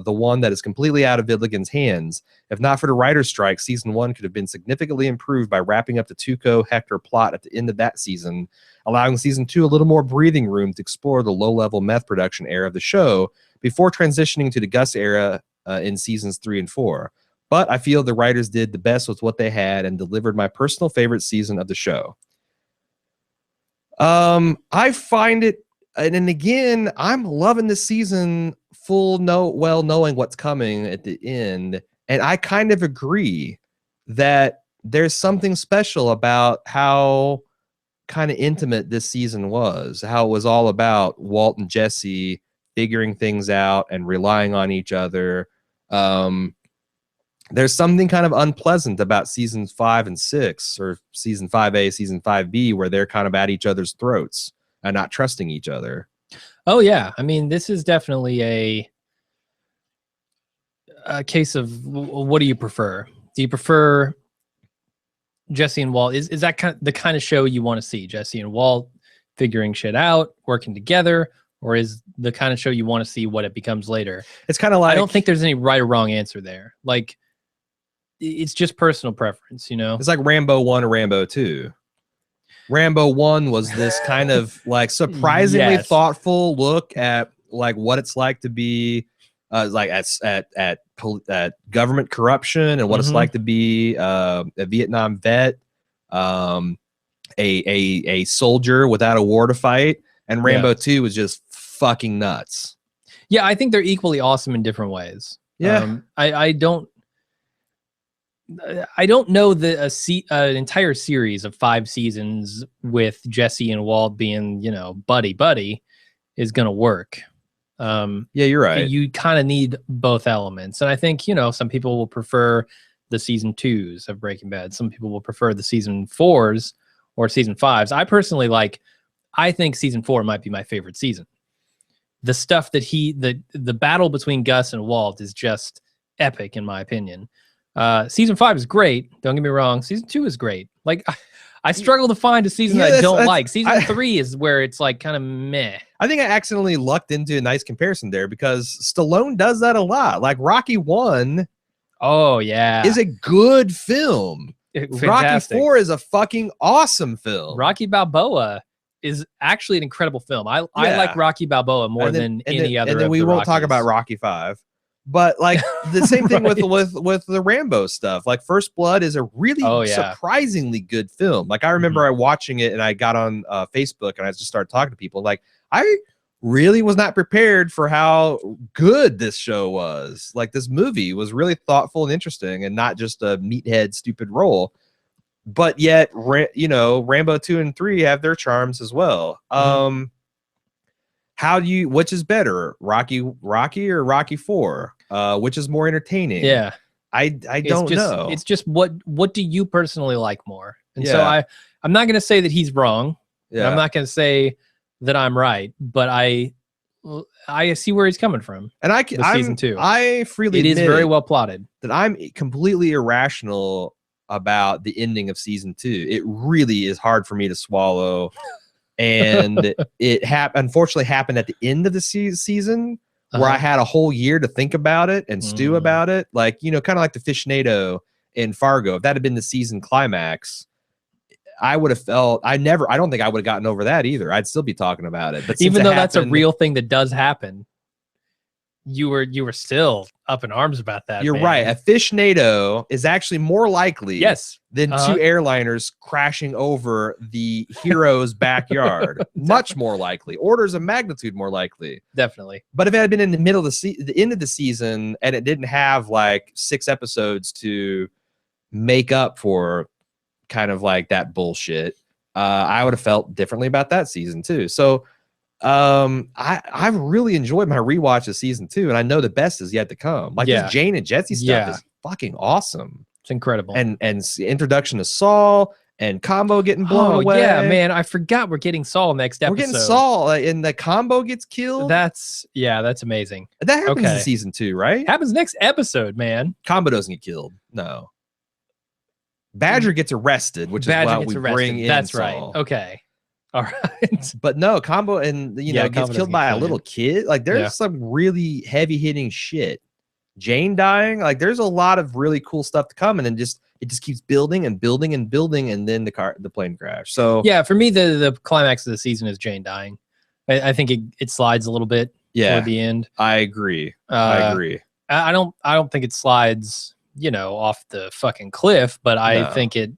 one that is completely out of Vidligan's hands. If not for the writer's strike, season 1 could have been significantly improved by wrapping up the Tuco-Hector plot at the end of that season, allowing season 2 a little more breathing room to explore the low-level meth production era of the show before transitioning to the Gus era in seasons 3 and 4. But I feel the writers did the best with what they had and delivered my personal favorite season of the show. I find it, and again, I'm loving this season knowing what's coming at the end. And I kind of agree that there's something special about how kind of intimate this season was, how it was all about Walt and Jesse figuring things out and relying on each other. There's something kind of unpleasant about seasons 5 and 6, or season 5A, season 5B, where they're kind of at each other's throats and not trusting each other. Oh yeah, I mean, this is definitely a case of what do you prefer? Do you prefer Jesse and Walt? Is that the kind of show you want to see? Jesse and Walt figuring shit out, working together, or is the kind of show you want to see what it becomes later? It's kind of like, I don't think there's any right or wrong answer there. Like, it's just personal preference, you know? It's like Rambo 1 or Rambo 2. Rambo 1 was this kind of like surprisingly thoughtful look at like what it's like to be like at government corruption and what it's like to be a Vietnam vet, a soldier without a war to fight. And Rambo 2 was just fucking nuts. Yeah, I think they're equally awesome in different ways. Yeah. I don't know that an entire series of 5 seasons with Jesse and Walt being, you know, buddy is going to work. Yeah, you're right. You kind of need both elements. And I think, you know, some people will prefer the season 2s of Breaking Bad. Some people will prefer the season 4s or season 5s. I think season 4 might be my favorite season. The stuff that the battle between Gus and Walt is just epic, in my opinion. Season 5 is great. Don't get me wrong. Season 2 is great. Like, I struggle to find a season that I don't like. Season 3 is where it's like kind of meh. I think I accidentally lucked into a nice comparison there because Stallone does that a lot. Like Rocky 1. Oh yeah, is a good film. Fantastic. Rocky 4 is a fucking awesome film. Rocky Balboa is actually an incredible film. I like Rocky Balboa more than any other. And then we won't talk about Rocky 5. But like the same thing with the Rambo stuff. Like First Blood is a really surprisingly good film. Like I remember I watching it and I got on Facebook and I just started talking to people. Like I really was not prepared for how good this show was. Like this movie was really thoughtful and interesting and not just a meathead stupid role. But yet, you know, Rambo 2 and 3 have their charms as well. Which is better, Rocky or Rocky 4? Which is more entertaining? Yeah, I don't know. It's just what do you personally like more? And so I'm not going to say that he's wrong. Yeah. I'm not going to say that I'm right, but I see where he's coming from. And season 2, I freely it is very well plotted. That I'm completely irrational about the ending of season 2. It really is hard for me to swallow. And it unfortunately happened at the end of the season where I had a whole year to think about it and stew about it. Like, you know, kind of like the Fishnado in Fargo. If that had been the season climax, I would have felt I don't think I would have gotten over that either. I'd still be talking about it. But even though that's a real thing that does happen, you were still up in arms about that. You're right. A fishnado is actually more likely than two airliners crashing over the hero's backyard. Much more likely. Orders of magnitude more likely. Definitely. But if it had been in the middle of the end of the season and it didn't have like 6 episodes to make up for kind of like that bullshit, I would have felt differently about that season too. So I've really enjoyed my rewatch of season 2, and I know the best is yet to come. Like this Jane and Jesse stuff is fucking awesome. It's incredible. And the introduction of Saul and Combo getting blown away. Yeah, man, I forgot we're getting Saul next episode. We're getting Saul, and the Combo gets killed. That's amazing. That happens in season 2, right? Happens next episode, man. Combo doesn't get killed. No. Badger gets arrested, which is why we bring in That's Saul. Right. Okay. All right. But no, Combo and gets killed by a little kid. Like there's some really heavy hitting shit. Jane dying, like there's a lot of really cool stuff to come, and then it just keeps building and building and building, and then the plane crash. So yeah, for me the climax of the season is Jane dying. I think it slides a little bit toward the end. I agree. I agree. I don't think it slides, off the fucking cliff, but I think it,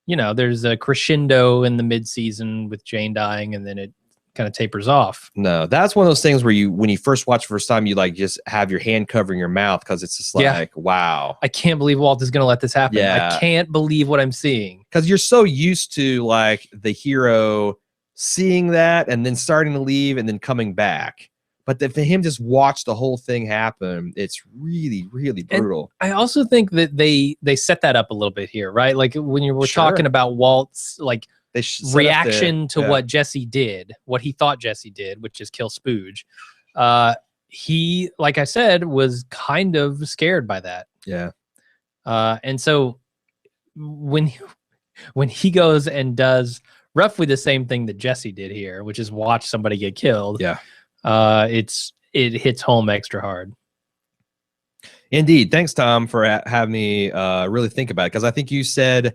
there's a crescendo in the mid-season with Jane dying, and then it kind of tapers off. No, that's one of those things where when you first watch the first time, you like just have your hand covering your mouth because it's just like, wow. I can't believe Walt is going to let this happen. Yeah. I can't believe what I'm seeing. Because you're so used to like the hero seeing that and then starting to leave and then coming back. But for him just watch the whole thing happen, it's really, really brutal. And I also think that they set that up a little bit here, right? Like when you were talking about Walt's like reaction to what Jesse did, what he thought Jesse did, which is kill Spooge. He, like I said, was kind of scared by that. Yeah. And so when he goes and does roughly the same thing that Jesse did here, which is watch somebody get killed. Yeah. It hits home extra hard. Indeed. Thanks, Tom, for having me really think about it, because I think you said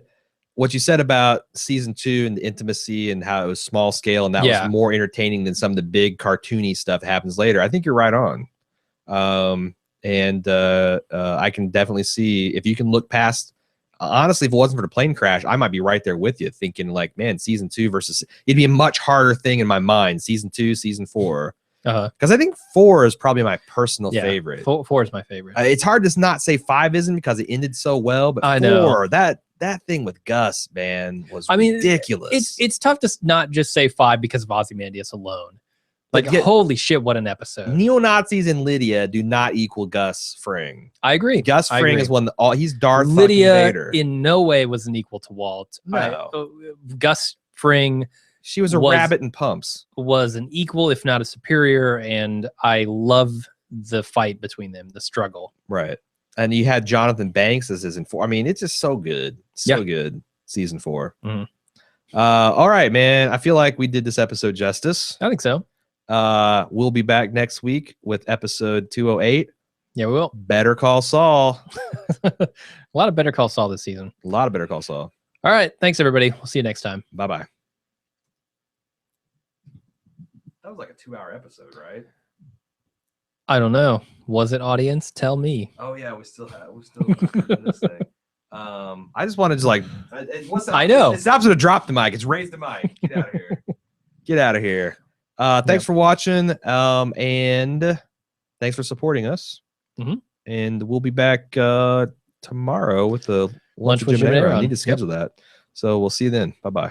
what you said about season 2 and the intimacy and how it was small scale and that was more entertaining than some of the big cartoony stuff that happens later. I think you're right on. I can definitely see if you can look past. Honestly, if it wasn't for the plane crash, I might be right there with you, thinking like, man, season 2 versus it'd be a much harder thing in my mind. Season 2, season 4. Because I think 4 is probably my personal favorite. 4 is my favorite. It's hard to not say 5 isn't because it ended so well, but 4, that thing with Gus, man, was ridiculous. It's tough to not just say 5 because of Ozymandias alone. Like, holy shit, what an episode. Neo-Nazis and Lydia do not equal Gus Fring. I agree. Gus Fring is he's Darth Lydia fucking Vader. In no way was an equal to Walt. No. Gus Fring... She was a rabbit in pumps. Was an equal, if not a superior, and I love the fight between them, the struggle. Right. And you had Jonathan Banks as his I mean, it's just so good. So good. Season 4. Mm-hmm. All right, man. I feel like we did this episode justice. I think so. We'll be back next week with episode 208. Yeah, we will. Better Call Saul. A lot of Better Call Saul this season. A lot of Better Call Saul. All right. Thanks, everybody. We'll see you next time. Bye-bye. That was like a 2-hour episode, right? I don't know. Was it, audience? Tell me. Oh yeah, we're still in this thing. I just wanted to I know. It's the opposite of drop the mic. It's raise the mic. Get out of here. Get out of here. Thanks for watching. And thanks for supporting us. Mm-hmm. And we'll be back tomorrow with the Lunch with Jim and Aaron. I need to schedule that. So we'll see you then. Bye-bye.